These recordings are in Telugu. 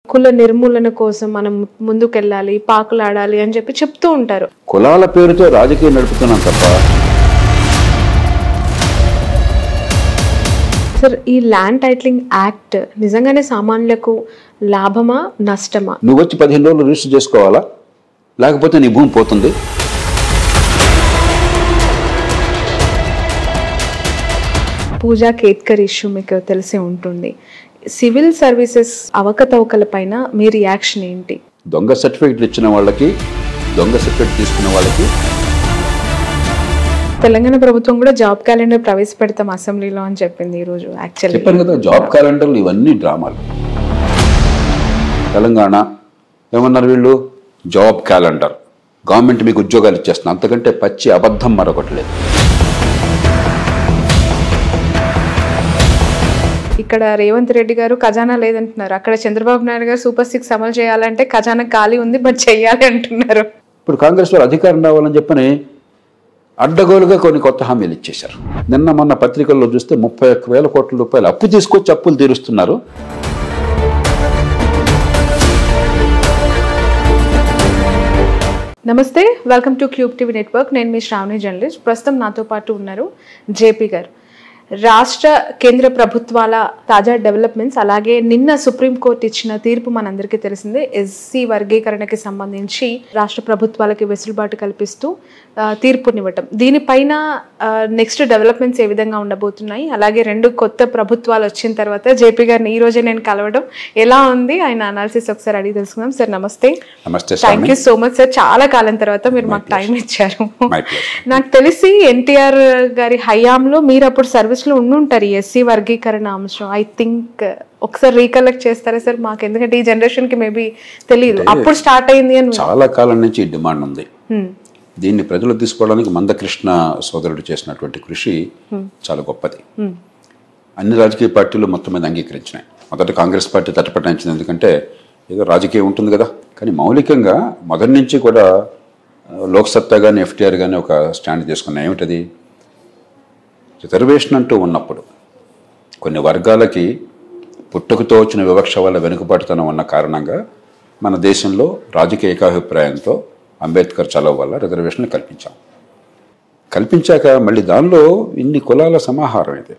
కుల నిర్మూలన కోసం మనం ముందుకెళ్ళాలి, పాకులాడాలి అని చెప్పి చెప్తూ ఉంటారు. కులాల పేరుతో రాజకీయం నడుపుతున్నాం తప్ప. సార్, ఈ ల్యాండ్ టైటిలింగ్ యాక్ట్ నిజంగానే సామాన్యులకు లాభమా నష్టమా? నువ్వు వచ్చి 15 రోజులు రిజిస్టర్ చేసుకోవాలా, లేకపోతే నీ భూమి పోతుంది. పూజా కేత్కర్ ఇష్యూ మీకు తెలిసే ఉంటుంది. సివిల్ సర్వీసెస్ అవకతవకల పైన మీ రియాక్షన్ ఏంటి? దొంగ సర్టిఫికెట్లు ఇచ్చిన వాళ్ళకి, దొంగ సర్టిఫికెట్ తీసుకున్న వాళ్ళకి. తెలంగాణ ప్రభుత్వం కూడా జాబ్ క్యాలెండర్ ప్రవేశపెడతాం అసెంబ్లీలో అని చెప్పింది ఈరోజు. యాక్చువల్లీ చెప్పాను కదా, జాబ్ క్యాలెండర్లు ఇవన్నీ డ్రామాలు. తెలంగాణ ఏమన్నారు వీళ్ళు? జాబ్ క్యాలెండర్, గవర్నమెంట్ మీకు ఉద్యోగాలు ఇచ్చేస్తుంది. అంతకంటే పచ్చి అబద్ధం మరొకటి లేదు. ఇక్కడ రేవంత్ రెడ్డి గారు ఖజానా లేదంటున్నారు, అక్కడ చంద్రబాబు నాయుడు గారు సూపర్ 6 అమలు చేయాలంటే ఖజానా ఖాళీ ఉంది బట్ చెయ్యాలి అంటున్నారు. ఇప్పుడు కాంగ్రెస్ వాళ్ళు అధికారం రావాలని చెప్పని అడ్డగోలుగా కొన్ని కొత్త హామీలు ఇచ్చేశారు. నిన్న మొన్న పత్రికల్లో చూస్తే 31,000 కోట్ల రూపాయలు అప్పు తీసుకొచ్చి అప్పులు తీరుస్తున్నారు. నమస్తే, welcome to cube TV network. నేను మీ శ్రావణి జర్నలిస్ట్. ప్రస్తుతం నాతో పాటు ఉన్నారు జేపీ గారు. రాష్ట్ర కేంద్ర ప్రభుత్వాల తాజా డెవలప్మెంట్స్, అలాగే నిన్న సుప్రీంకోర్టు ఇచ్చిన తీర్పు మనందరికీ తెలిసిందే. ఎస్సీ వర్గీకరణకి సంబంధించి రాష్ట్ర ప్రభుత్వాలకి వెసులుబాటు కల్పిస్తూ తీర్పునివ్వటం. దీనిపైన నెక్స్ట్ డెవలప్మెంట్స్ ఏ విధంగా ఉండబోతున్నాయి, అలాగే 2 కొత్త ప్రభుత్వాలు వచ్చిన తర్వాత జేపీ గారిని ఈ రోజే నేను కలవడం ఎలా ఉంది, ఆయన అనాలిసిస్ ఒకసారి అడిగి తెలుసుకుందాం. సార్ నమస్తే. Thank you so much sir, చాలా కాలం తర్వాత మీరు మాకు టైం ఇచ్చారు. నాకు తెలిసి ఎన్టీఆర్ గారి హయాంలో మీరు అప్పుడు సర్వీస్ లో ఉండుంటారు ఈ ఎస్సీ వర్గీకరణ అంశం. ఐ థింక్ ఒకసారి రీకలెక్ట్ చేస్తారా సార్ మాకు? ఎందుకంటే ఈ జనరేషన్ కి మేబీ తెలియదు, అప్పుడు స్టార్ట్ అయింది అని. చాలా కాలం నుంచి డిమాండ్ ఉంది. దీన్ని ప్రజలు తీసుకోవడానికి మందకృష్ణ సోదరుడు చేసినటువంటి కృషి చాలా గొప్పది. అన్ని రాజకీయ పార్టీలు మొత్తం మీద అంగీకరించినాయి. మొదట కాంగ్రెస్ పార్టీ తటపటాయించింది, ఎందుకంటే ఏదో రాజకీయం ఉంటుంది కదా. కానీ మౌలికంగా మొదటి నుంచి కూడా లోక్సత్తా కానీ ఎఫ్టీఆర్ కానీ ఒక స్టాండ్ తీసుకున్నాయి. ఏమిటది? రిజర్వేషన్ అంటూ ఉన్నప్పుడు కొన్ని వర్గాలకి పుట్టుకతో వచ్చిన వివక్ష వల్ల వెనుకబాటుతనం ఉన్న కారణంగా మన దేశంలో రాజకీయ ఏకాభిప్రాయంతో అంబేద్కర్ చలవ వల్ల రిజర్వేషన్లు కల్పించాక మళ్ళీ దానిలో ఇన్ని కులాల సమాహారం ఇది.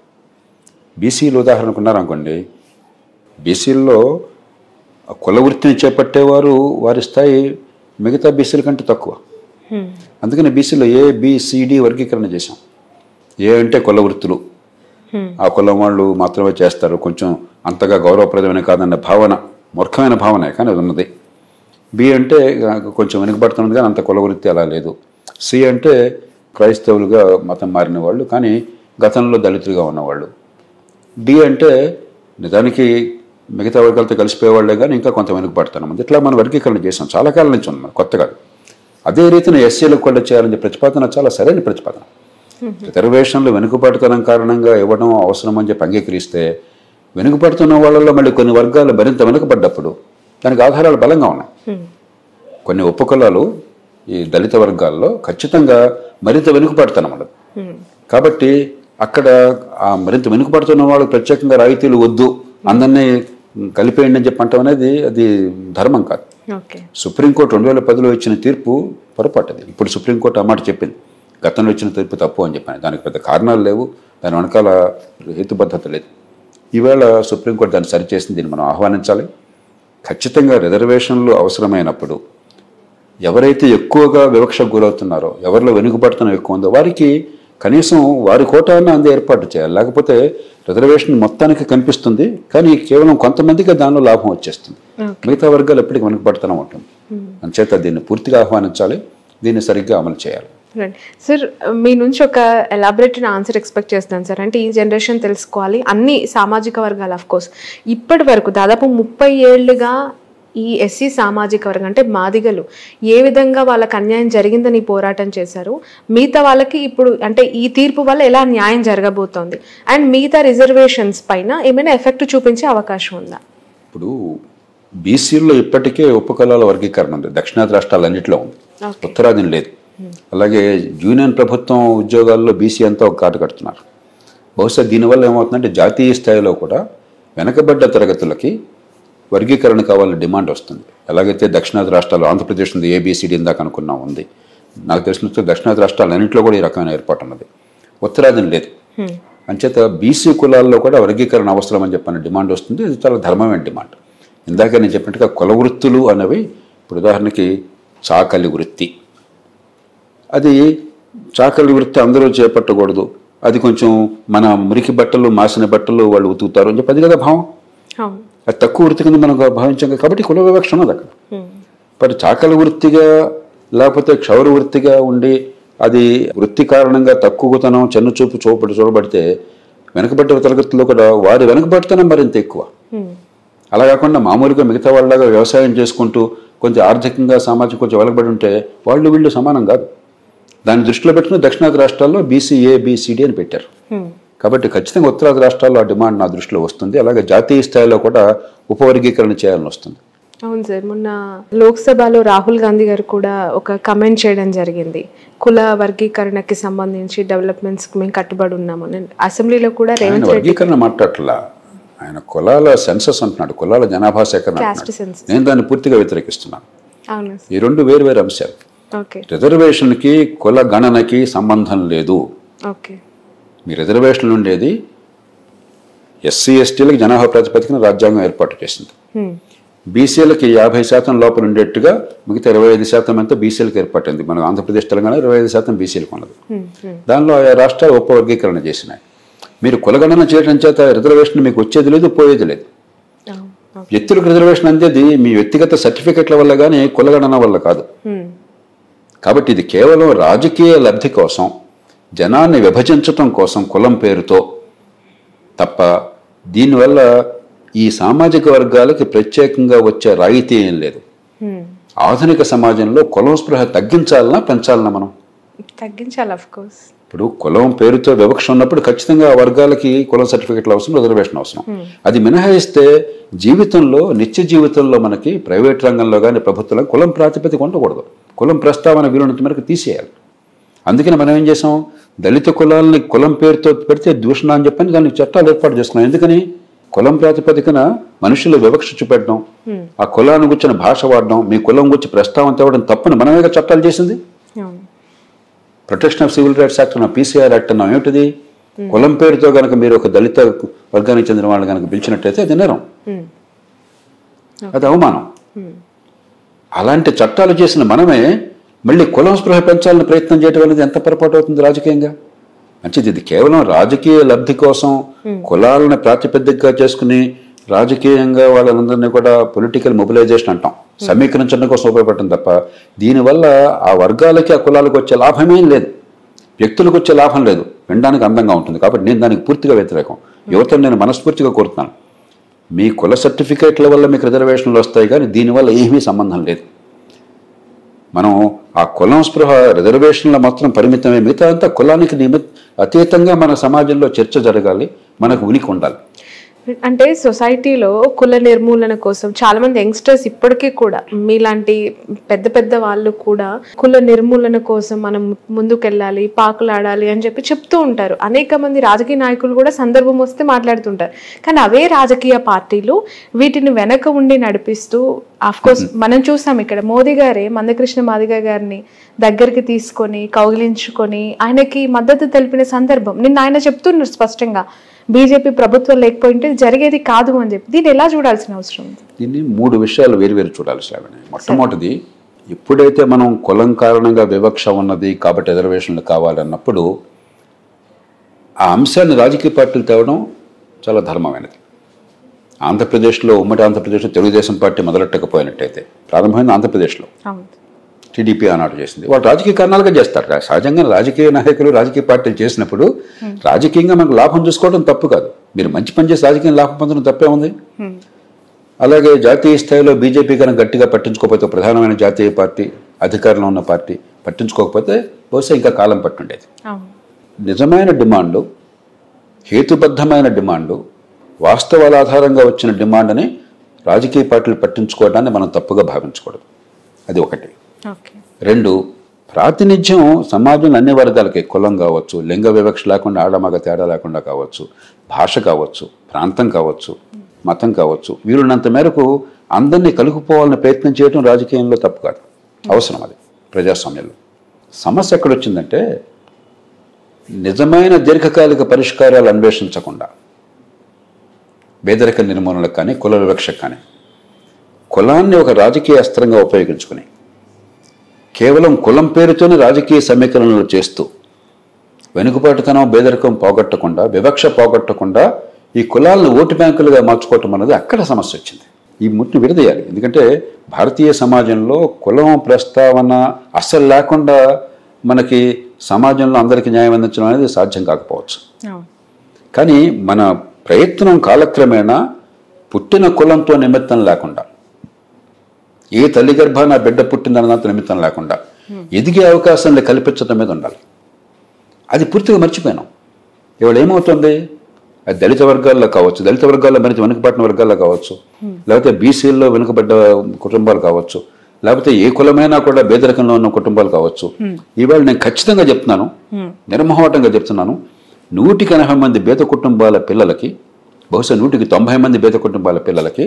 బీసీలు ఉదాహరణకు ఉన్నారనుకోండి, బీసీల్లో కుల వృత్తిని చేపట్టేవారు వారి స్థాయి మిగతా బీసీల కంటే తక్కువ. అందుకని బీసీలో ABCD వర్గీకరణ చేశాం. ఏ అంటే కుల వృత్తులు, ఆ కులం వాళ్ళు మాత్రమే చేస్తారు, కొంచెం అంతగా గౌరవప్రదమైన కాదన్న భావన, మూర్ఖమైన భావనే కానీ అది ఉన్నది. B అంటే కొంచెం వెనుకబడుతున్నది కానీ అంత కుల వృత్తి అలా లేదు. C అంటే క్రైస్తవులుగా మతం మారిన వాళ్ళు కానీ గతంలో దళితులుగా ఉన్నవాళ్ళు. D అంటే నిజానికి మిగతా వర్గాలతో కలిసిపోయేవాళ్ళే కానీ ఇంకా కొంత వెనుకబడుతున్నాం. ఇట్లా మనం వర్గీకరణ చేసాం, చాలా కాలం నుంచి ఉన్నాం, కొత్త కాదు. అదే రీతిన ఎస్సీలకు కూడా చేయాలని ప్రతిపాదన చాలా సరైన ప్రతిపాదన. రిజర్వేషన్లు వెనుకబడుతున్న కారణంగా ఇవ్వడం అవసరం అని చెప్పి అంగీకరిస్తే, వెనుకబడుతున్న వాళ్ళలో మళ్ళీ కొన్ని వర్గాలు మరింత వెనుకబడ్డప్పుడు దానికి ఆధారాలు బలంగా ఉన్నాయి. కొన్ని ఉపకులాలు ఈ దళిత వర్గాల్లో ఖచ్చితంగా మరింత వెనుకబడుతున్నమాట. కాబట్టి అక్కడ ఆ మరింత వెనుకబడుతున్న వాళ్ళకి ప్రత్యేకంగా రాయితీలు వద్దు, అందరినీ కలిపేయండి అని చెప్పి అంటాం అనేది అది ధర్మం కాదు. సుప్రీంకోర్టు 2010లో ఇచ్చిన తీర్పు పొరపాటు. అది ఇప్పుడు సుప్రీంకోర్టు ఆ మాట చెప్పింది, గతంలో ఇచ్చిన తీర్పు తప్పు అని చెప్పాను. దానికి పెద్ద కారణాలు లేవు, దాని వెనకాల హేతుబద్ధత లేదు. ఈవేళ సుప్రీంకోర్టు దాన్ని సరిచేసింది, దీన్ని మనం ఆహ్వానించాలి. ఖచ్చితంగా రిజర్వేషన్లు అవసరమైనప్పుడు ఎవరైతే ఎక్కువగా వివక్షకు గురవుతున్నారో, ఎవరిలో వెనుకబడుతున్న ఎక్కువ ఉందో వారికి కనీసం వారి కోటాన్ని అందే ఏర్పాటు చేయాలి. లేకపోతే రిజర్వేషన్ మొత్తానికి కనిపిస్తుంది కానీ కేవలం కొంతమందికి దానిలో లాభం వచ్చేస్తుంది, మిగతా వర్గాలు ఎప్పటికీ వెనుకబడుతూనే ఉంటుంది. అంచేత దీన్ని పూర్తిగా ఆహ్వానించాలి, దీన్ని సరిగ్గా అమలు చేయాలి. సార్, మీ నుంచి ఒక ఎలాబరేటెడ్ ఆన్సర్ ఎక్స్పెక్ట్ చేస్తున్నాను సార్. అంటే ఈ జనరేషన్ తెలుసుకోవాలి, అన్ని సామాజిక వర్గాలు ఆఫ్ కోర్స్ ఇప్పటి వరకు దాదాపు 30 ఏళ్లుగా ఈ ఎస్సీ సామాజిక వర్గం అంటే మాదిగలు ఏ విధంగా వాళ్ళకి అన్యాయం జరిగిందని పోరాటం చేశారు, మిగతా వాళ్ళకి ఇప్పుడు అంటే ఈ తీర్పు వల్ల ఎలా న్యాయం జరగబోతోంది, అండ్ మిగతా రిజర్వేషన్స్ పైన ఏమైనా ఎఫెక్ట్ చూపించే అవకాశం ఉందా? ఇప్పుడు బీసీల్లో ఇప్పటికే ఉపకులాల వర్గీకరణ ఉంది, దక్షిణాది రాష్ట్రాలన్నింటిలో ఉంది, ఉత్తరాదిని లేదు. అలాగే యూనియన్ ప్రభుత్వం ఉద్యోగాల్లో బీసీ అంతా ఒక కాటు కడుతున్నారు. బహుశా దీనివల్ల ఏమవుతుందంటే జాతీయ స్థాయిలో కూడా వెనకబడ్డ తరగతులకి వర్గీకరణ కావాలని డిమాండ్ వస్తుంది. ఎలాగైతే దక్షిణాది రాష్ట్రాలు ఆంధ్రప్రదేశ్ ఉంది, ఏబిసిడి ఇందాక అనుకున్నాం ఉంది, నాకు తెలిసినంత దక్షిణాది రాష్ట్రాలు అన్నింటిలో కూడా ఈ రకమైన ఏర్పాటు ఉన్నది. ఉత్తరాదిని లేదు. అంచేత బీసీ కులాల్లో కూడా వర్గీకరణ అవసరం అని చెప్పిన డిమాండ్ వస్తుంది. ఇది చాలా ధర్మమైన డిమాండ్. ఇందాక నేను చెప్పినట్టుగా కుల వృత్తులు అనేవి, ఇప్పుడు ఉదాహరణకి చాకలి వృత్తి, అది చాకలి వృత్తి అందరూ చేపట్టకూడదు, అది కొంచెం మన మురికి బట్టలు మాసిన బట్టలు వాళ్ళు ఉతుకుతారు అని చెప్పి అది కదా భావం. అది తక్కువ వృత్తి కింద మనం భావించాం కాబట్టి కుల వివక్ష ఉన్నది అక్కడ. మరి చాకలి వృత్తిగా లేకపోతే క్షౌర వృత్తిగా ఉండి అది వృత్తి కారణంగా తక్కువతనం చెన్నుచూపు చూడబడితే వెనకబడ్డ తరగతుల్లో కూడా వారి వెనకబడితనం మరింత ఎక్కువ. అలా కాకుండా మామూలుగా మిగతా వాళ్ళలాగా వ్యవసాయం చేసుకుంటూ కొంచెం ఆర్థికంగా సామాజిక కొంచెం వెనకబడి ఉంటే వాళ్ళు వీళ్ళు సమానం కాదు. దాన్ని దృష్టిలో పెట్టుకుని దక్షిణాది రాష్ట్రాల్లో బీసీఏ బీసీడీ అని పెట్టారు. కాబట్టి ఖచ్చితంగా ఉత్తరాది రాష్ట్రాల్లో ఆ డిమాండ్ నా దృష్టిలో వస్తుంది. అలాగే జాతీయ స్థాయిలో కూడా ఉపవర్గీకరణ చేయాలని వస్తుంది. అవును సార్, మొన్న లోక్సభలో రాహుల్ గాంధీ గారు కూడా ఒక కమెంట్ చేయడం జరిగింది, కుల వర్గీకరణకి సంబంధించి డెవలప్మెంట్స్ మేము కట్టుబడి ఉన్నాము. అసెంబ్లీలో కూడా రేవంత్ రెడ్డి వర్గీకరణ మాట్లాడట్లా, ఆయన కులాల సెన్సస్ అంటున్నాడు, కులాల జనాభా సేకరణ అంటున్నాడు. నేను దాన్ని పూర్తిగా వ్యతిరేకిస్తున్నాను. ఈ రెండు వేరు వేరు అంశాలు. రిజర్వేషన్కి కుల గణనకి సంబంధం లేదు. మీ రిజర్వేషన్లు ఉండేది ఎస్సీ ఎస్టీలకు జనాభా ప్రాతిపదికన రాజ్యాంగం ఏర్పాటు చేసింది. బీసీలకి 50% లోపల ఉండేట్టుగా మిగతా 25% అంతా బీసీలకు ఏర్పడింది. మన ఆంధ్రప్రదేశ్ తెలంగాణ 25% బీసీలకు ఉన్నది. దానిలో ఆయా రాష్ట్రాలు ఉపవర్గీకరణ చేసినాయి. మీరు కులగణన చేయడం చేత రిజర్వేషన్ మీకు వచ్చేది లేదు, పోయేది లేదు. వ్యక్తులకు రిజర్వేషన్ అందేది మీ వ్యక్తిగత సర్టిఫికెట్ల వల్ల కానీ కులగణన వల్ల కాదు. కాబట్టి ఇది కేవలం రాజకీయ లబ్ధి కోసం, జనాన్ని విభజించటం కోసం కులం పేరుతో తప్ప దీనివల్ల ఈ సామాజిక వర్గాలకి ప్రత్యేకంగా వచ్చే రాయితీ ఏం లేదు. ఆధునిక సమాజంలో కులం స్పృహ తగ్గించాలన్నా పెంచాలన్నా మనం తగ్గించాలి. ఆఫ్ కోర్స్ ఇప్పుడు కులం పేరుతో వివక్ష ఉన్నప్పుడు ఖచ్చితంగా ఆ వర్గాలకి కులం సర్టిఫికెట్లు అవసరం, రిజర్వేషన్ అవసరం. అది మినహాయిస్తే జీవితంలో నిత్య జీవితంలో మనకి ప్రైవేట్ రంగంలో కానీ ప్రభుత్వంలో కులం ప్రాతిపదిక ఉండకూడదు. కులం ప్రస్తావన వీలున్నంత మేరకు తీసేయాలి. అందుకని మనం ఏం చేసాం, దళిత కులాలని కులం పేరుతో పెడితే దూషణ అని చెప్పని దానికి చట్టాలు ఏర్పాటు చేసుకున్నాం. ఎందుకని కులం ప్రాతిపదికన మనుషులు వివక్ష చూపెట్టడం, ఆ కులాన్ని గుర్చిన భాష వాడడం, మీ కులం గురించి ప్రస్తావన తేవడం తప్పని మనమే చట్టాలు చేసింది. Protection of civil rights act అన్న పీసీఆర్ యాక్ట్ అన్నాం. ఏమిటిది? కులం పేరుతో కనుక మీరు ఒక దళిత వర్గానికి చెందిన వాళ్ళు కనుక పిలిచినట్టయితే అది నేరం, అది అవమానం. అలాంటి చట్టాలు చేసిన మనమే మళ్ళీ కులం స్పృహ పెంచాలని ప్రయత్నం చేయడం అనేది ఎంత పొరపాటు అవుతుంది రాజకీయంగా. మంచిది, ఇది కేవలం రాజకీయ లబ్ధి కోసం కులాలను ప్రాతిపదికగా చేసుకుని రాజకీయంగా వాళ్ళందరినీ కూడా పొలిటికల్ మొబిలైజేషన్ అంటాం, సమీకరించడం కోసం ఉపయోగపడటం తప్ప దీనివల్ల ఆ వర్గాలకి ఆ కులాలకు వచ్చే లాభమేం లేదు, వ్యక్తులకు వచ్చే లాభం లేదు. వినడానికి అందంగా ఉంటుంది. కాబట్టి నేను దానికి పూర్తిగా వ్యతిరేకం. యువతను నేను మనస్ఫూర్తిగా కోరుతున్నాను, మీ కుల సర్టిఫికేట్ల వల్ల మీకు రిజర్వేషన్లు వస్తాయి కానీ దీనివల్ల ఏమీ సంబంధం లేదు. మనం ఆ కులం స్పృహ రిజర్వేషన్ల మాత్రం పరిమితమే, మిగతా అంతా కులానికి అతీతంగా మన సమాజంలో చర్చ జరగాలి, మనకు ఉనికి ఉండాలి. అంటే సొసైటీలో కుల నిర్మూలన కోసం చాలా మంది యంగ్స్టర్స్ ఇప్పటికీ కూడా మీలాంటి పెద్ద పెద్ద వాళ్ళు కూడా కుల నిర్మూలన కోసం మనం ముందుకెళ్ళాలి, పాకులాడాలి అని చెప్పి చెప్తూ ఉంటారు. అనేక మంది రాజకీయ నాయకులు కూడా సందర్భం వస్తే మాట్లాడుతుంటారు. కానీ అవే రాజకీయ పార్టీలు వీటిని వెనక ఉండి నడిపిస్తూ, ఆఫ్ కోర్స్ మనం చూసాం ఇక్కడ మోదీ గారే మందకృష్ణ మాదిగ గారిని దగ్గరికి తీసుకొని కౌగిలించుకొని ఆయనకి మద్దతు తెలిపిన సందర్భం. నిన్న ఆయన చెప్తున్నారు స్పష్టంగా, బీజేపీ ప్రభుత్వం లేకపోయింటే జరిగేది కాదు అని చెప్పి. దీన్ని ఎలా చూడాల్సిన అవసరం ఉంది? దీన్ని 3 విషయాలు వేరువేరు చూడాలి శ్రావణి. మొట్టమొదటిది, ఎప్పుడైతే మనం కులం కారణంగా వివక్ష ఉన్నది కాబట్టి రిజర్వేషన్లు కావాలన్నప్పుడు ఆ అంశాన్ని రాజకీయ పార్టీలు తేవడం చాలా ధర్మమైనది. ఆంధ్రప్రదేశ్లో, ఉమ్మడి ఆంధ్రప్రదేశ్లో తెలుగుదేశం పార్టీ మొదలెట్టకపోయినట్టయితే, ప్రారంభమైన ఆంధ్రప్రదేశ్లో టీడీపీ ఆనాడు చేసింది, వాళ్ళు రాజకీయ కారణాలుగా చేస్తారు. సహజంగా రాజకీయ నాయకులు రాజకీయ పార్టీలు చేసినప్పుడు రాజకీయంగా మనకు లాభం చూసుకోవడం తప్పు కాదు. మీరు మంచి పని చేసి రాజకీయ లాభం పొందడం తప్పే ఉంది. అలాగే జాతీయ స్థాయిలో బీజేపీ కనుక గట్టిగా పట్టించుకోకపోతే, ప్రధానమైన జాతీయ పార్టీ, అధికారంలో ఉన్న పార్టీ పట్టించుకోకపోతే బహుశా ఇంకా కాలం పట్టుండేది. నిజమైన డిమాండు, హేతుబద్ధమైన డిమాండు, వాస్తవాల ఆధారంగా వచ్చిన డిమాండ్ని రాజకీయ పార్టీలు పట్టించుకోవడాన్ని మనం తప్పుగా భావించకూడదు. అది ఒకటి. 2, ప్రాతినిధ్యం సమాజంలో అన్ని వర్గాలకి, కులం కావచ్చు, లింగ వివక్ష లేకుండా, ఆడమగ తేడా లేకుండా కావచ్చు, భాష కావచ్చు, ప్రాంతం కావచ్చు, మతం కావచ్చు, వీలున్నంత మేరకు అందరినీ కలుపుకోవాలని ప్రయత్నం చేయడం రాజకీయంలో తప్పు కాదు, అవసరం అది ప్రజాస్వామ్యంలో. సమస్య ఎక్కడొచ్చిందంటే నిజమైన దీర్ఘకాలిక పరిష్కారాలు అన్వేషించకుండా పేదరిక నిర్మూలనకు కానీ కుల వివక్షకు కానీ కులాన్ని ఒక రాజకీయ అస్త్రంగా ఉపయోగించుకుని కేవలం కులం పేరుతోనే రాజకీయ సమీకరణలు చేస్తూ వెనుకబాటుతనం పేదరికం పోగొట్టకుండా వివక్ష పోగొట్టకుండా ఈ కులాలను ఓటు బ్యాంకులుగా మార్చుకోవటం అనేది అక్కడ సమస్య వచ్చింది. ఈ ముట్టును విడదీయాలి. ఎందుకంటే భారతీయ సమాజంలో కులం ప్రస్తావన అస్సలు లేకుండా మనకి సమాజంలో అందరికీ న్యాయం అందించడం అనేది సాధ్యం కాకపోవచ్చు. కానీ మన ప్రయత్నం కాలక్రమేణా పుట్టిన కులంతో నిమిత్తం లేకుండా, ఏ తల్లి గర్భాన బిడ్డ పుట్టిందన్నదాంతో నిమిత్తం లేకుండా ఎదిగే అవకాశాన్ని కల్పించడం మీద ఉండాలి. అది పూర్తిగా మర్చిపోయినాం. ఇవాళ ఏమవుతుంది, అది దళిత వర్గాల్లో కావచ్చు, దళిత వర్గాల్లో మరింత వెనుకబడిన వర్గాల్లో కావచ్చు, లేకపోతే బీసీల్లో వెనుకబడ్డ కుటుంబాలు కావచ్చు, లేకపోతే ఏ కులమైనా కూడా పేదరికంలో ఉన్న కుటుంబాలు కావచ్చు. ఇవాళ నేను ఖచ్చితంగా చెప్తున్నాను, నిర్మోహటంగా చెప్తున్నాను, 180 మంది పేద కుటుంబాల పిల్లలకి, బహుశా 190 మంది పేద కుటుంబాల పిల్లలకి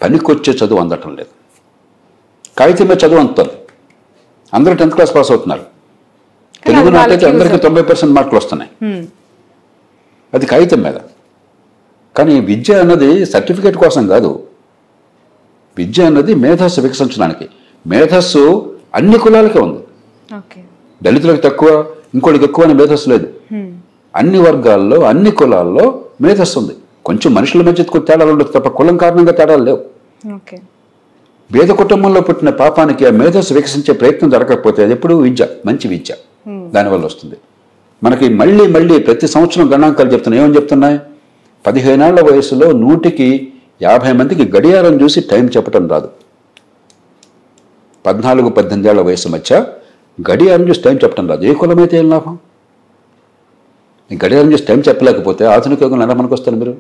పనికొచ్చే చదువు అందటం లేదు. కాగితం మీద చదువు అందుతుంది. అందరూ 10th క్లాస్ పాస్ అవుతున్నారు. తెలుగు నాకైతే అందరికీ 90% మార్కులు వస్తున్నాయి, అది కాగితం మీద. కానీ విద్య అన్నది సర్టిఫికేట్ కోసం కాదు. విద్య అన్నది మేధస్సు వికసించడానికి. మేధస్సు అన్ని కులాలకే ఉంది. దళితులకు తక్కువ, ఇంకోటికి ఎక్కువ అనే మేధస్సు లేదు. అన్ని వర్గాల్లో అన్ని కులాల్లో మేధస్సు ఉంది. కొంచెం మనుషుల మధ్య తేడాలు ఉండదు తప్ప కులం కారణంగా తేడాలు లేవు. పేద కుటుంబంలో పుట్టిన పాపానికి ఆ మేధస్సు వికసించే ప్రయత్నం జరగకపోతే అది ఎప్పుడు విద్య, మంచి విద్య దానివల్ల వస్తుంది. మనకి మళ్ళీ మళ్ళీ ప్రతి సంవత్సరం గణాంకాలు చెప్తున్నాయి. ఏమని చెప్తున్నాయి? 15 ఏళ్ల వయసులో 100కి 50 మందికి గడియారం చూసి టైం చెప్పడం రాదు. 14-18 ఏళ్ల వయసు మధ్య గడియారం చూసి టైం చెప్పడం రాదు. ఏ కులమైతే ఏం లాభం? ఈ గడియారం చూసి టైం చెప్పలేకపోతే ఆధునిక యుగంలో ఎలా మనకు వస్తారు? మీరు